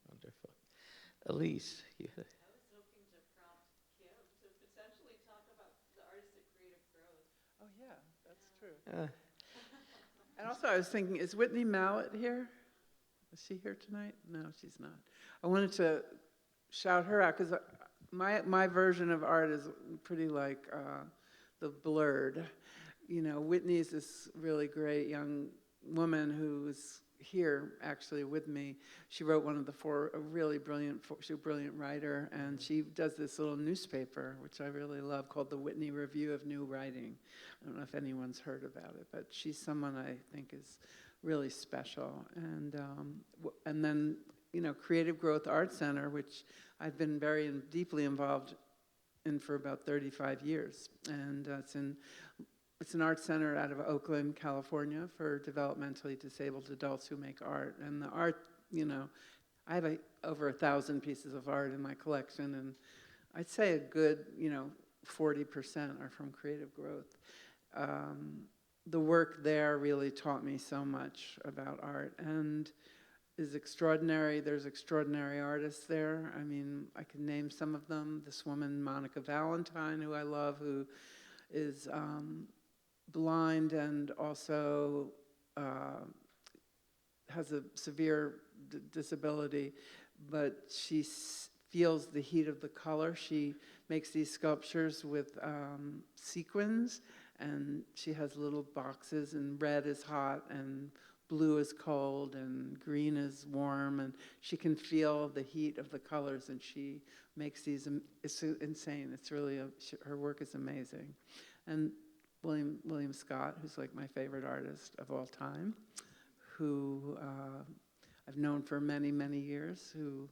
Wonderful. Elise, you, I was hoping to prompt Kim to potentially talk about the artistic creative growth. Oh yeah, that's true. And also I was thinking, is Whitney Mallett here? Is she here tonight? No, she's not. I wanted to shout her out because my version of art is pretty like the Blurred. You know, Whitney's this really great young woman who's here actually with me. She wrote one of the 4, she's a brilliant writer, and she does this little newspaper, which I really love, called the Whitney Review of New Writing. I don't know if anyone's heard about it, but she's someone I think is really special. And then, you know, Creative Growth Art Center, which I've been very deeply involved in for about 35 years. And it's an art center out of Oakland, California, for developmentally disabled adults who make art. And the art, you know, I have over 1,000 pieces of art in my collection, and I'd say a good, 40% are from Creative Growth. The work there really taught me so much about art and is extraordinary. There's extraordinary artists there. I mean, I can name some of them. This woman, Monica Valentine, who I love, who is blind and also has a severe disability, but she feels the heat of the color. She makes these sculptures with sequins, and she has little boxes, and red is hot, and blue is cold, and green is warm, and she can feel the heat of the colors, and she makes these, it's insane. It's really, her work is amazing. And William Scott, who's like my favorite artist of all time, who I've known for many, many years, who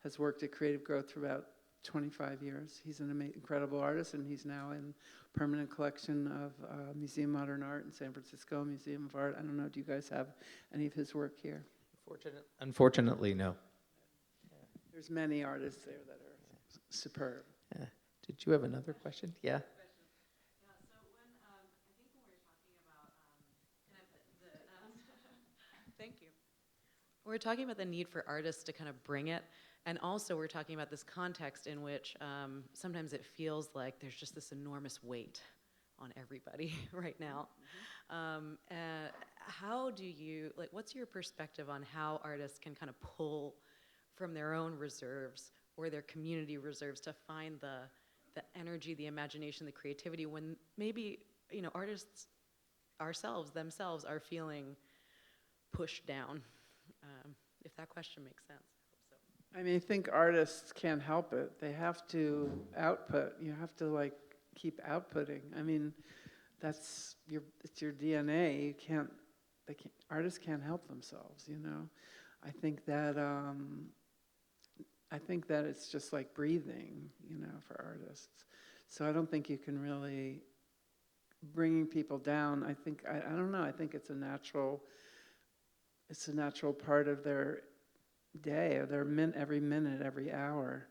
has worked at Creative Growth for about 25 years. He's an incredible artist, and he's now in permanent collection of Museum of Modern Art in San Francisco, Museum of Art. I don't know, do you guys have any of his work here? Unfortunately, no. There's many artists there that are superb. Yeah. Did you have another question? Yeah. Thank you. We're talking about the need for artists to kind of bring it, and also we're talking about this context in which sometimes it feels like there's just this enormous weight on everybody right now. How do you, what's your perspective on how artists can kind of pull from their own reserves or their community reserves to find the energy, the imagination, the creativity when maybe, artists themselves are feeling pushed down, if that question makes sense. I hope so. I mean, I think artists can't help it. They have to output. You have to keep outputting. I mean, it's your DNA. Artists can't help themselves, I think that it's just like breathing, for artists. So I don't think you can really bringing people down. I don't know. I think it's a natural part of their day, or every minute, every hour.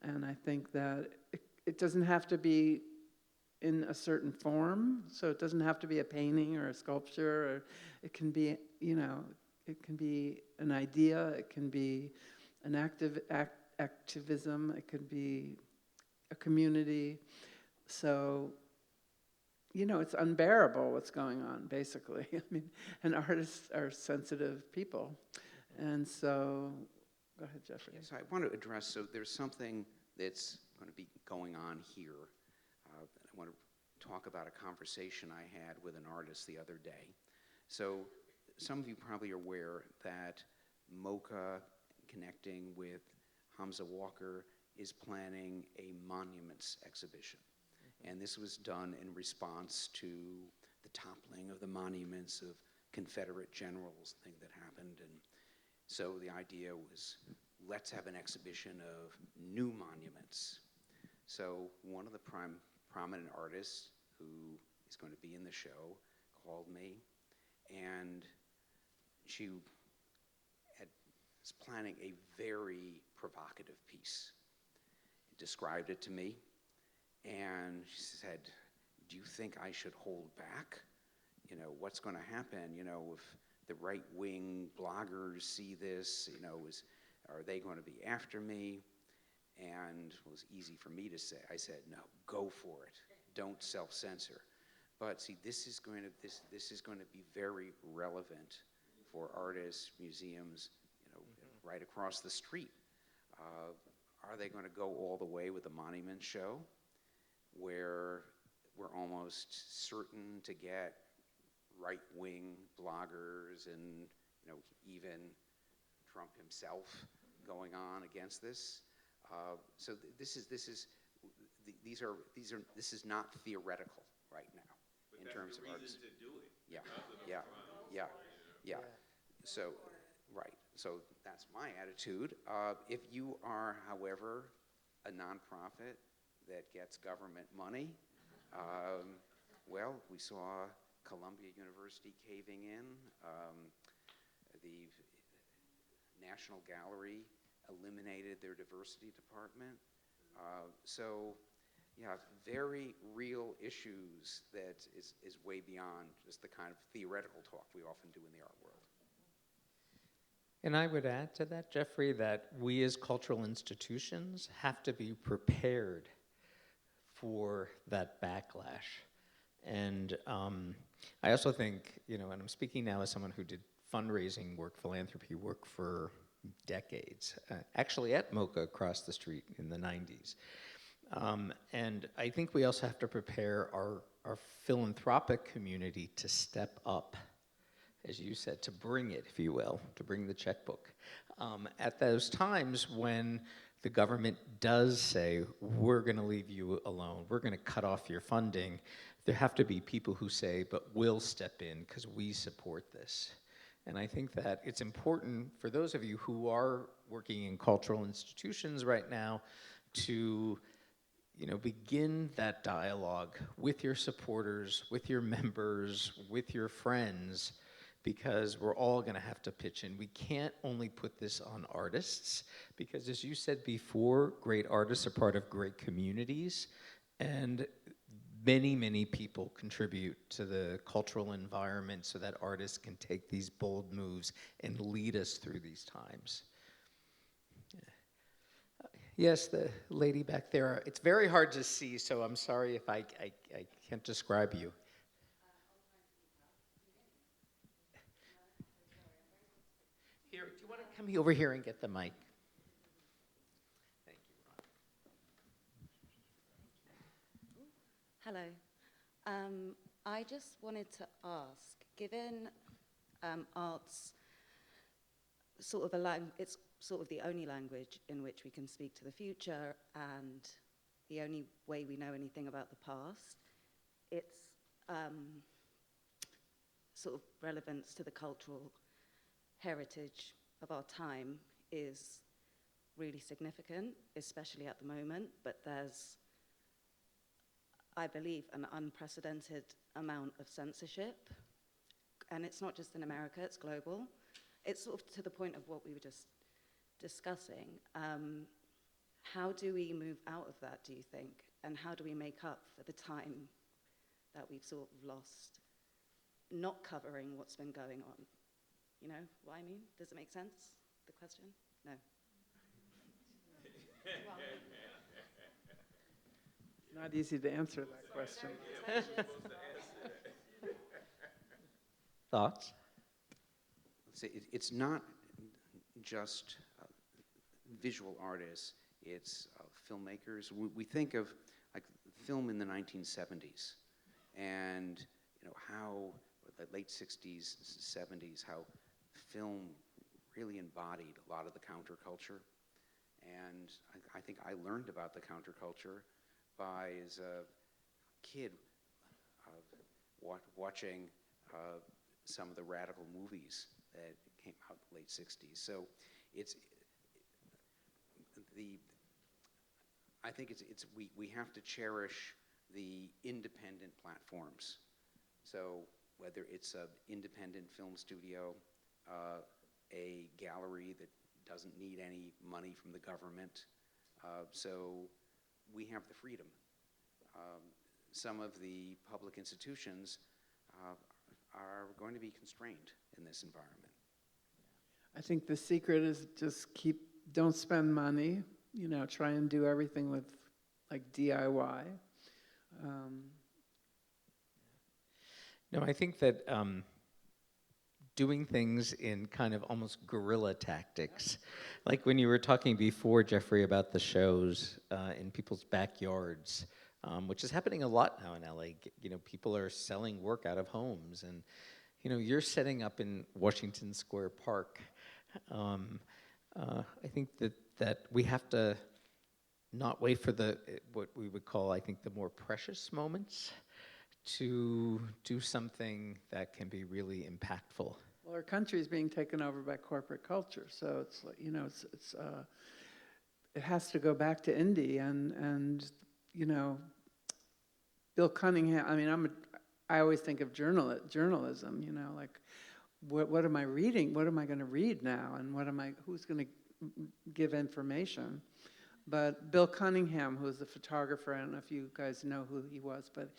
And I think that it doesn't have to be in a certain form. So it doesn't have to be a painting or a sculpture, or it can be, it can be an idea. It can be an activism, it could be a community. So, you know, it's unbearable what's going on, basically. I mean, and artists are sensitive people. And so, go ahead, Jeffrey. Yes, I want to address, so there's something that's going to be going on here. I want to talk about a conversation I had with an artist the other day. So some of you probably are aware that MoCA, connecting with Hamza Walker, is planning a monuments exhibition. And this was done in response to the toppling of the monuments of Confederate generals, thing that happened. And so the idea was, let's have an exhibition of new monuments. So one of the prominent artists who is going to be in the show called me, and she was planning a very provocative piece. Described it to me, and she said, do you think I should hold back? You know, what's going to happen? You know, if the right-wing bloggers see this, you know, are they going to be after me? And it was easy for me to say. I said, no, go for it. Don't self-censor. But see, this is going to be very relevant for artists, museums, you know, right across the street. Are they going to go all the way with the monument show, where we're almost certain to get right-wing bloggers and, you know, even Trump himself going on against this? So this is not theoretical right now. But in that's terms the of reason artists. to do it. Yeah, because of the yeah, funds. yeah. So, right. So that's my attitude. If you are, however, a nonprofit that gets government money, well, we saw Columbia University caving in. The National Gallery eliminated their diversity department. So, yeah, very real issues that is way beyond just the kind of theoretical talk we often do in the art world. And I would add to that, Jeffrey, that we as cultural institutions have to be prepared for that backlash. And I also think, you know, and I'm speaking now as someone who did fundraising work, philanthropy work for decades, actually at MoCA across the street in the 90s. And I think we also have to prepare our philanthropic community to step up, as you said, to bring it, if you will, to bring the checkbook. At those times when the government does say, we're going to leave you alone, we're going to cut off your funding, there have to be people who say, but we'll step in because we support this. And I think that it's important for those of you who are working in cultural institutions right now to, you know, begin that dialogue with your supporters, with your members, with your friends, because we're all going to have to pitch in. We can't only put this on artists, because as you said before, great artists are part of great communities, and many, many people contribute to the cultural environment so that artists can take these bold moves and lead us through these times. Yes, the lady back there. It's very hard to see, so I'm sorry if I can't describe you. Here, do you want to come over here and get the mic? Thank you, Ron. Hello. I just wanted to ask, given art's sort of it's sort of the only language in which we can speak to the future and the only way we know anything about the past, its sort of relevance to the cultural heritage of our time is really significant, especially at the moment, but there's, I believe, an unprecedented amount of censorship, and it's not just in America, it's global. It's sort of to the point of what we were just discussing. How do we move out of that, do you think? And how do we make up for the time that we've sort of lost not covering what's been going on? You know what I mean? Does it make sense, the question? No. It's not easy to answer that question. Thoughts? It's not just visual artists, it's filmmakers. We think of like film in the 1970s and how the late 60s, 70s, how film really embodied a lot of the counterculture. And I think I learned about the counterculture by, as a kid, watching some of the radical movies that came out in the late 60s. So I think we have to cherish the independent platforms. So whether it's an independent film studio, a gallery that doesn't need any money from the government, so we have the freedom. Some of the public institutions are going to be constrained in this environment. I think the secret is just don't spend money, try and do everything with like DIY. No, I think that doing things in kind of almost guerrilla tactics, like when you were talking before, Jeffrey, about the shows in people's backyards, which is happening a lot now in LA. People are selling work out of homes, and you're setting up in Washington Square Park. I think that we have to not wait for what we would call, I think, the more precious moments to do something that can be really impactful. Well, our country is being taken over by corporate culture, so it's like, it has to go back to indie and Bill Cunningham. I mean, I always think of journalism. Like, what am I reading? What am I going to read now? And who's going to give information? But Bill Cunningham, who was a photographer, I don't know if you guys know who he was, but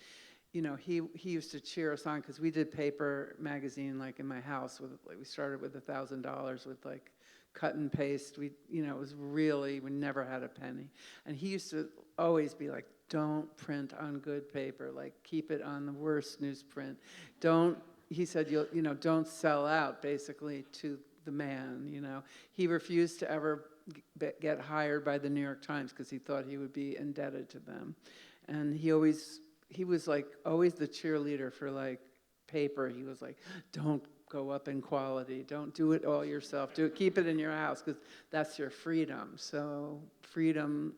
he used to cheer us on because we did paper magazine like in my house. We started with $1,000 with like cut and paste. It was really, we never had a penny. And he used to always be like, don't print on good paper, like keep it on the worst newsprint. He said, don't sell out basically to the man. He refused to ever get hired by the New York Times because he thought he would be indebted to them. And he was like always the cheerleader for like paper. He was like, don't go up in quality. Don't do it all yourself. Keep it in your house because that's your freedom. So freedom,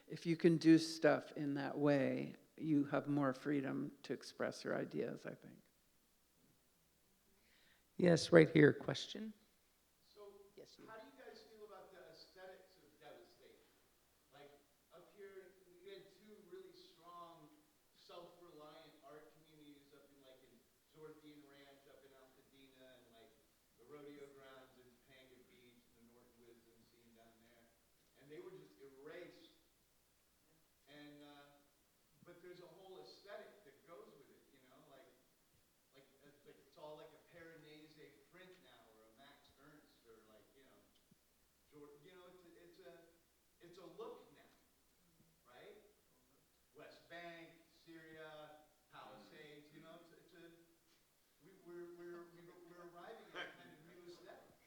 if you can do stuff in that way, you have more freedom to express your ideas, I think. Yes, right here, question. How do you guys feel about the aesthetics of devastation? Like up here, we had two really strong, self-reliant art communities up in Zorthian Ranch up in Altadena and like the rodeo grounds in Topanga Beach and the Norton Wisdom scene down there. And they were just erased. And but there's a whole aesthetic that goes with it, like it's all like a Piranesi print now, or a Max Ernst, or like it's a look now, right? West Bank, Syria, Palisades, we're arriving at a kind of new aesthetic.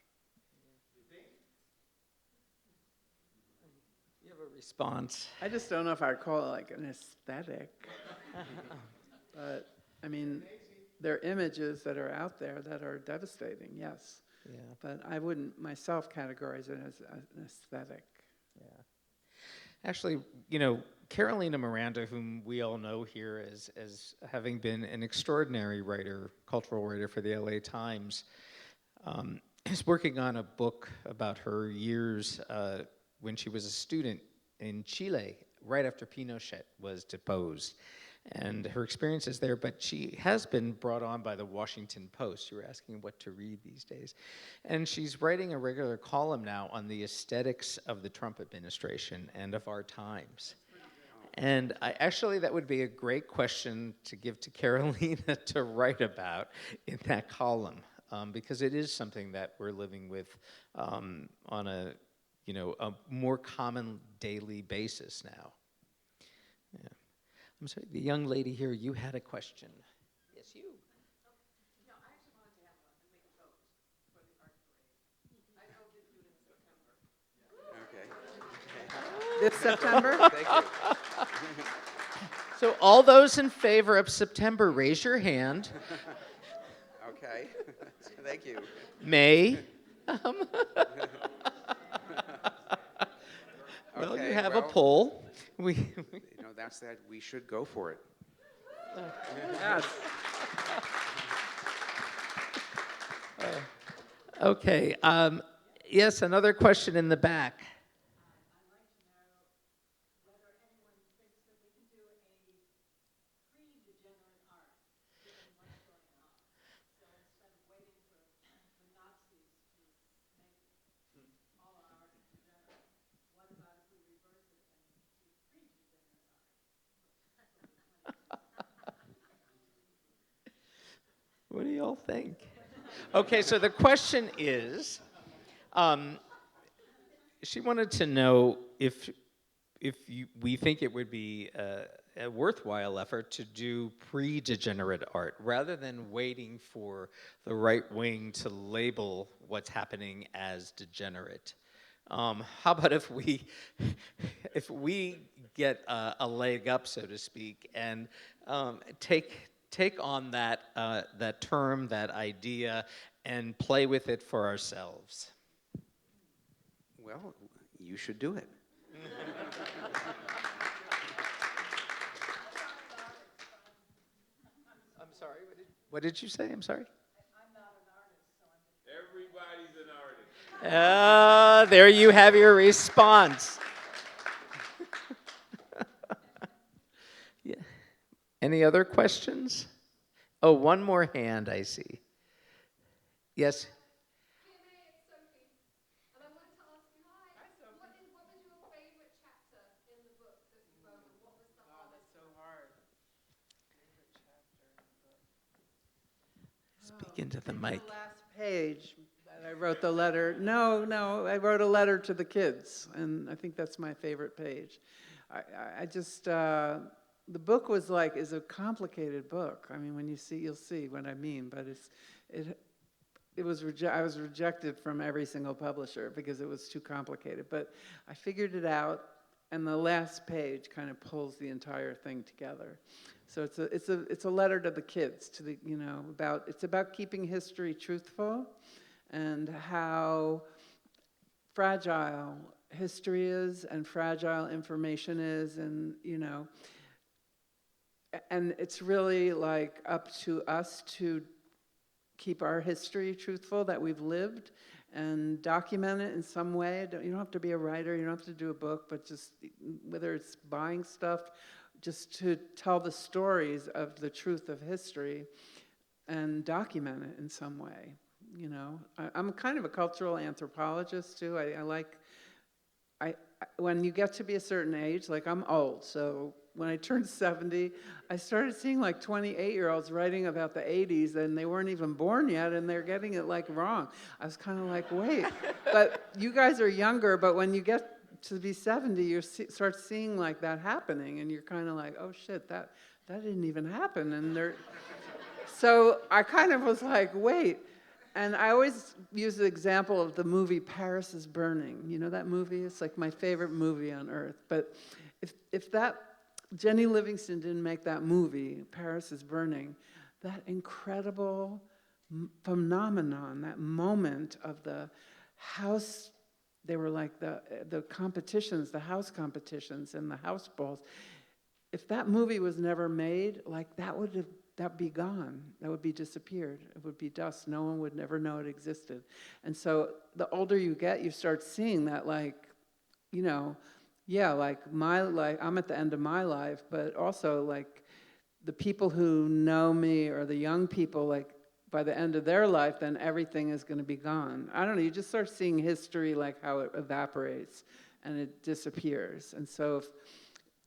You think? You have a response. I just don't know if I'd call it like an aesthetic. But, I mean, there are images that are out there that are devastating, yes. Yeah. But I wouldn't myself categorize it as an aesthetic. Yeah. Actually, Carolina Miranda, whom we all know here as having been an extraordinary writer, cultural writer for the LA Times, is working on a book about her years when she was a student in Chile, right after Pinochet was deposed, and her experiences there. But she has been brought on by the Washington Post. You were asking what to read these days. And she's writing a regular column now on the aesthetics of the Trump administration and of our times. And that would be a great question to give to Carolina to write about in that column, because it is something that we're living with on a a more common daily basis now. Yeah. I'm sorry, the young lady here, you had a question. Yes, you. This September? Thank you. So all those in favor of September, raise your hand. Okay, thank you. May. Well, Okay, you have a well, poll. that's that. We should go for it. Yes. Okay. Yes, another question in the back. What do y'all think? Okay, so the question is, she wanted to know if we think it would be a worthwhile effort to do pre-degenerate art rather than waiting for the right wing to label what's happening as degenerate. How about if we get a leg up, so to speak, and take on that term, that idea, and play with it for ourselves? Well, you should do it. I'm sorry, what did you say? I'm sorry? Everybody's an artist. There you have your response. Yeah. Any other questions? Oh, one more hand I see. Yes? Speak into the mic. The last page that I wrote the letter. No, I wrote a letter to the kids, and I think that's my favorite page. I just, the book is a complicated book. I mean, when you see, you'll see what I mean, but I was rejected from every single publisher because it was too complicated, but I figured it out, and the last page kind of pulls the entire thing together. So it's a letter to the kids, to the it's about keeping history truthful, and how fragile history is, and fragile information is, and and it's really like up to us to keep our history truthful that we've lived, and document it in some way. You don't have to be a writer, you don't have to do a book, but just whether it's buying stuff, just to tell the stories of the truth of history and document it in some way. I'm kind of a cultural anthropologist too. When you get to be a certain age, like I'm old, so when I turned 70, I started seeing like 28-year-olds writing about the 80s, and they weren't even born yet, and they're getting it like wrong. I was kind of like, wait, but you guys are younger, but when you get to be 70, you start seeing like that happening, and you're kind of like, oh shit, that didn't even happen, and so I kind of was like, wait. And I always use the example of the movie Paris is Burning. You know that movie? It's like my favorite movie on earth. But if that Jenny Livingston didn't make that movie, Paris is Burning, that incredible phenomenon, that moment of the house, they were like the competitions, the house competitions and the house balls. If that movie was never made, like that'd be gone. That would be disappeared. It would be dust. No one would never know it existed. And so the older you get, you start seeing that, like, like my life, I'm at the end of my life, but also like the people who know me, or the young people, like by the end of their life, then everything is going to be gone. I don't know, you just start seeing history, like how it evaporates and it disappears. And so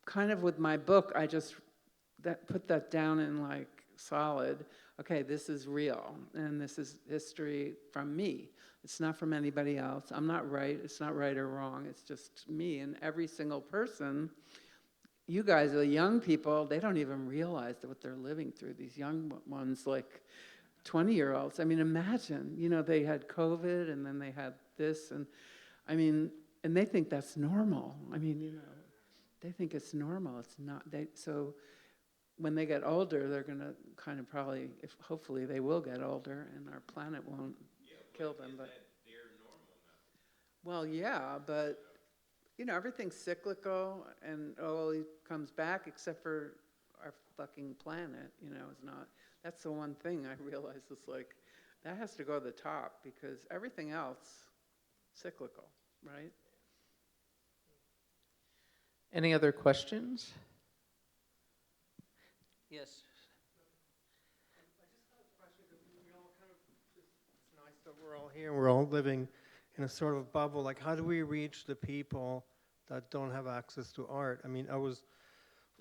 kind of with my book, I just put that down in like solid, okay, this is real, and this is history from me. It's not from anybody else. I'm not right. It's not right or wrong. It's just me. And every single person, you guys, the young people, they don't even realize what they're living through. These young ones, like 20-year-olds. I mean, imagine, they had COVID and then they had this, and I mean, and they think that's normal. I mean, they think it's normal. It's not. So when they get older, they're going to kind of probably, hopefully they will get older and our planet won't kill them. But They're normal now. well, yeah, but everything's cyclical, and it comes back except for our fucking planet. Is not. That's the one thing I realize is like that has to go to the top because everything else cyclical, right? Any other questions? Yes. It's nice that we're all here. We're all living in a sort of bubble. Like, how do we reach the people that don't have access to art? I mean,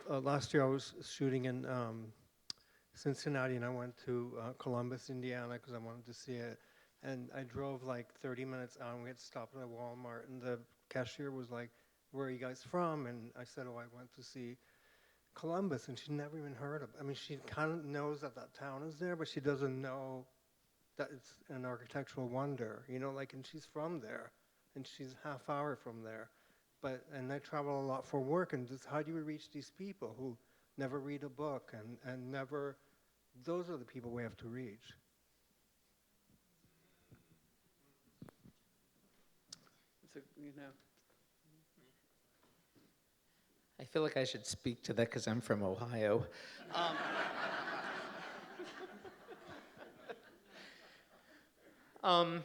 last year I was shooting in Cincinnati, and I went to Columbus, Indiana, because I wanted to see it. And I drove like 30 minutes out, and we had stopped at a Walmart, and the cashier was like, "Where are you guys from?" And I said, "Oh, I went to see Columbus," and she'd never even heard of it. I mean, she kind of knows that town is there, but she doesn't know that it's an architectural wonder, and she's from there, and she's half hour from there. And I travel a lot for work, and just how do you reach these people who never read a book and never, those are the people we have to reach. So, I feel like I should speak to that because I'm from Ohio. I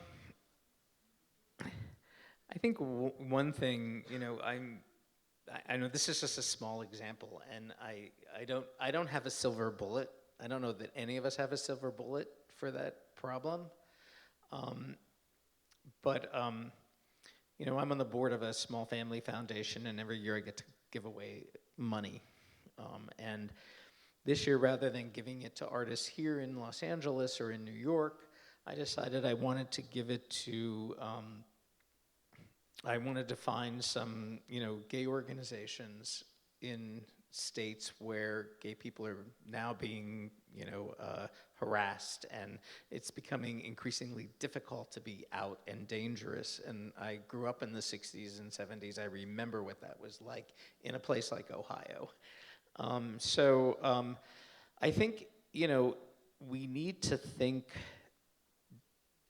think one thing, I know this is just a small example, and I don't have a silver bullet. I don't know that any of us have a silver bullet for that problem. But I'm on the board of a small family foundation, and every year I get to give away money. And this year, rather than giving it to artists here in Los Angeles or in New York, I decided I wanted to give it to, I wanted to find some, gay organizations in states where gay people are now being, harassed, and it's becoming increasingly difficult to be out and dangerous. And I grew up in the 60s and 70s. I remember what that was like in a place like Ohio. I think, we need to think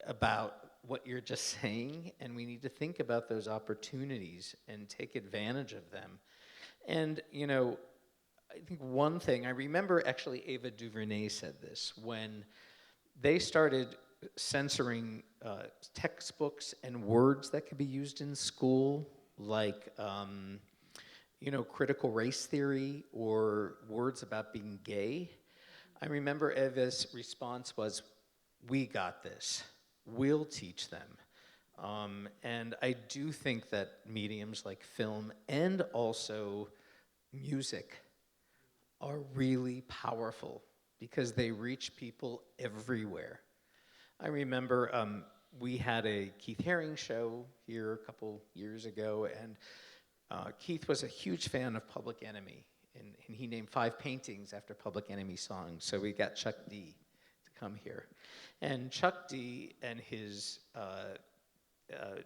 about what you're just saying, and we need to think about those opportunities and take advantage of them. And, I think one thing, I remember actually Ava DuVernay said this, when they started censoring textbooks and words that could be used in school, like, critical race theory or words about being gay. I remember Eva's response was, "We got this. We'll teach them." And I do think that mediums like film and also music are really powerful because they reach people everywhere. I remember we had a Keith Haring show here a couple years ago, and Keith was a huge fan of Public Enemy, and he named 5 paintings after Public Enemy songs. So we got Chuck D to come here. And Chuck D and his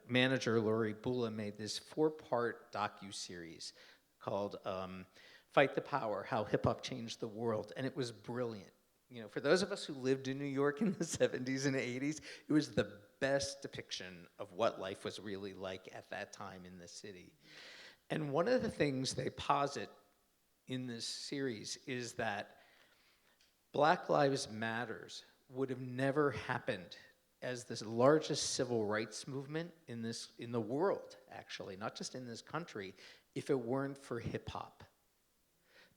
manager, Lori Bula, made this 4-part docuseries called Fight the Power, How Hip Hop Changed the World. And it was brilliant. For those of us who lived in New York in the 70s and 80s, it was the best depiction of what life was really like at that time in the city. And one of the things they posit in this series is that Black Lives Matters would have never happened as the largest civil rights movement in the world, actually, not just in this country, if it weren't for hip hop.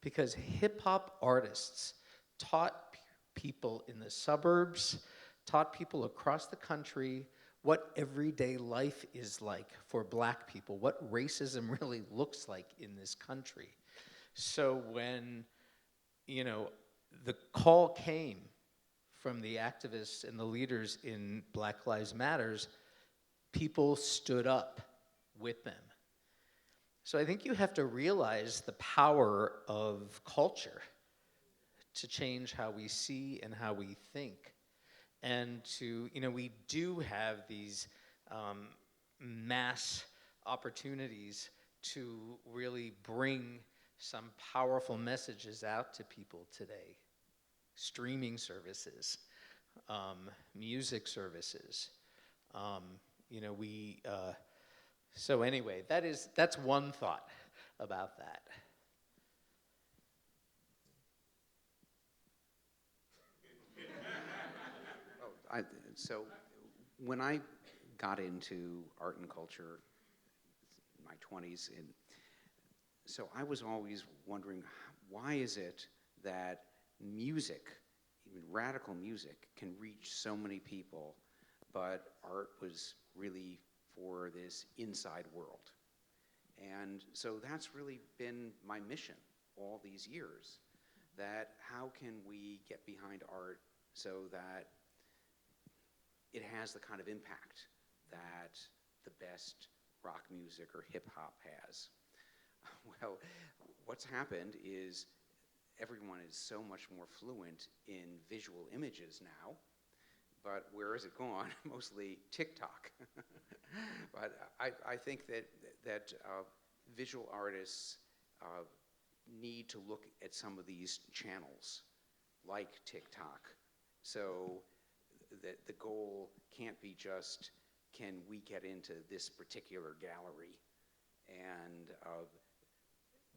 Because hip hop artists taught people in the suburbs, taught people across the country what everyday life is like for Black people, what racism really looks like in this country. So when, the call came from the activists and the leaders in Black Lives Matters, people stood up with them. So I think you have to realize the power of culture to change how we see and how we think. And to, we do have these mass opportunities to really bring some powerful messages out to people today. Streaming services, music services. So anyway, that's one thought about that. So when I got into art and culture in my 20s, so I was always wondering, why is it that music, even radical music, can reach so many people, but art was really for this inside world? And so that's really been my mission all these years, that how can we get behind art so that it has the kind of impact that the best rock music or hip hop has. Well, what's happened is everyone is so much more fluent in visual images now, but where has it gone? Mostly TikTok. But I think that visual artists need to look at some of these channels, like TikTok. So that the goal can't be just, can we get into this particular gallery, and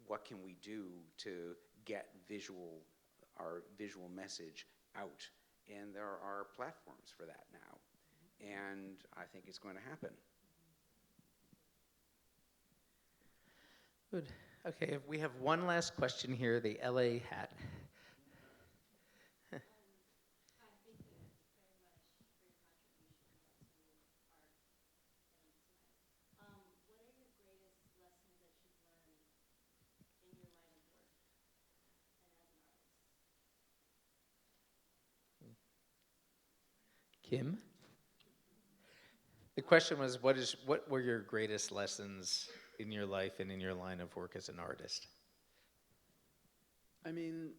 what can we do to get our visual message out? And there are platforms for that now, and I think it's going to happen. Good. Okay, we have one last question here, the LA hat. Kim? The question was, what were your greatest lessons in your life and in your line of work as an artist? I mean,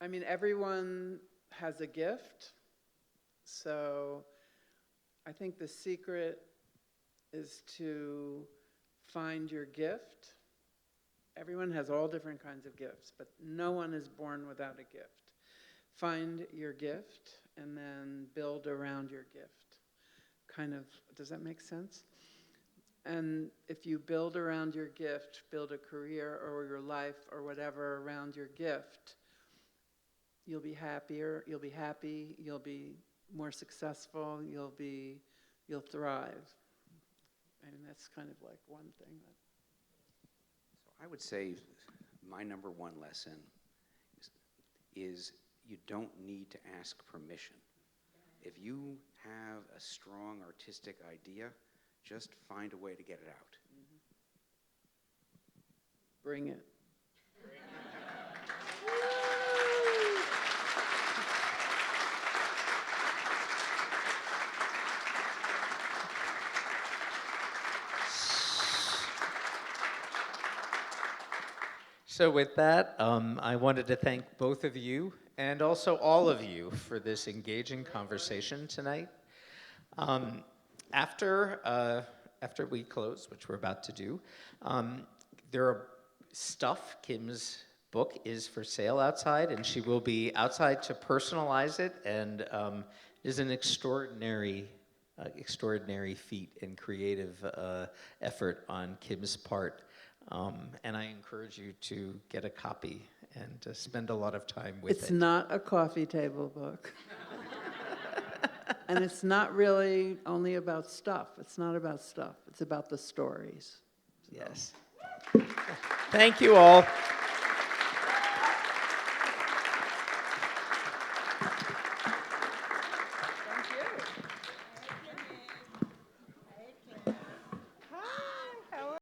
everyone has a gift, so I think the secret is to find your gift. Everyone has all different kinds of gifts, but no one is born without a gift. Find your gift and then build around your gift. Does that make sense? And if you build around your gift, build a career or your life or whatever around your gift, you'll be happier, you'll be happy, you'll be more successful, you'll thrive. I mean, that's kind of like one thing. So I would say my number one lesson is you don't need to ask permission. If you have a strong artistic idea, just find a way to get it out. Bring it. So with that, I wanted to thank both of you and also all of you for this engaging conversation tonight. After we close, which we're about to do, there are stuff. Kim's book is for sale outside, and she will be outside to personalize it, and it is an extraordinary feat and creative effort on Kim's part. And I encourage you to get a copy and to spend a lot of time with it. It's not a coffee table book. And it's not really only about stuff. It's not about stuff. It's about the stories. Yes. Thank you all.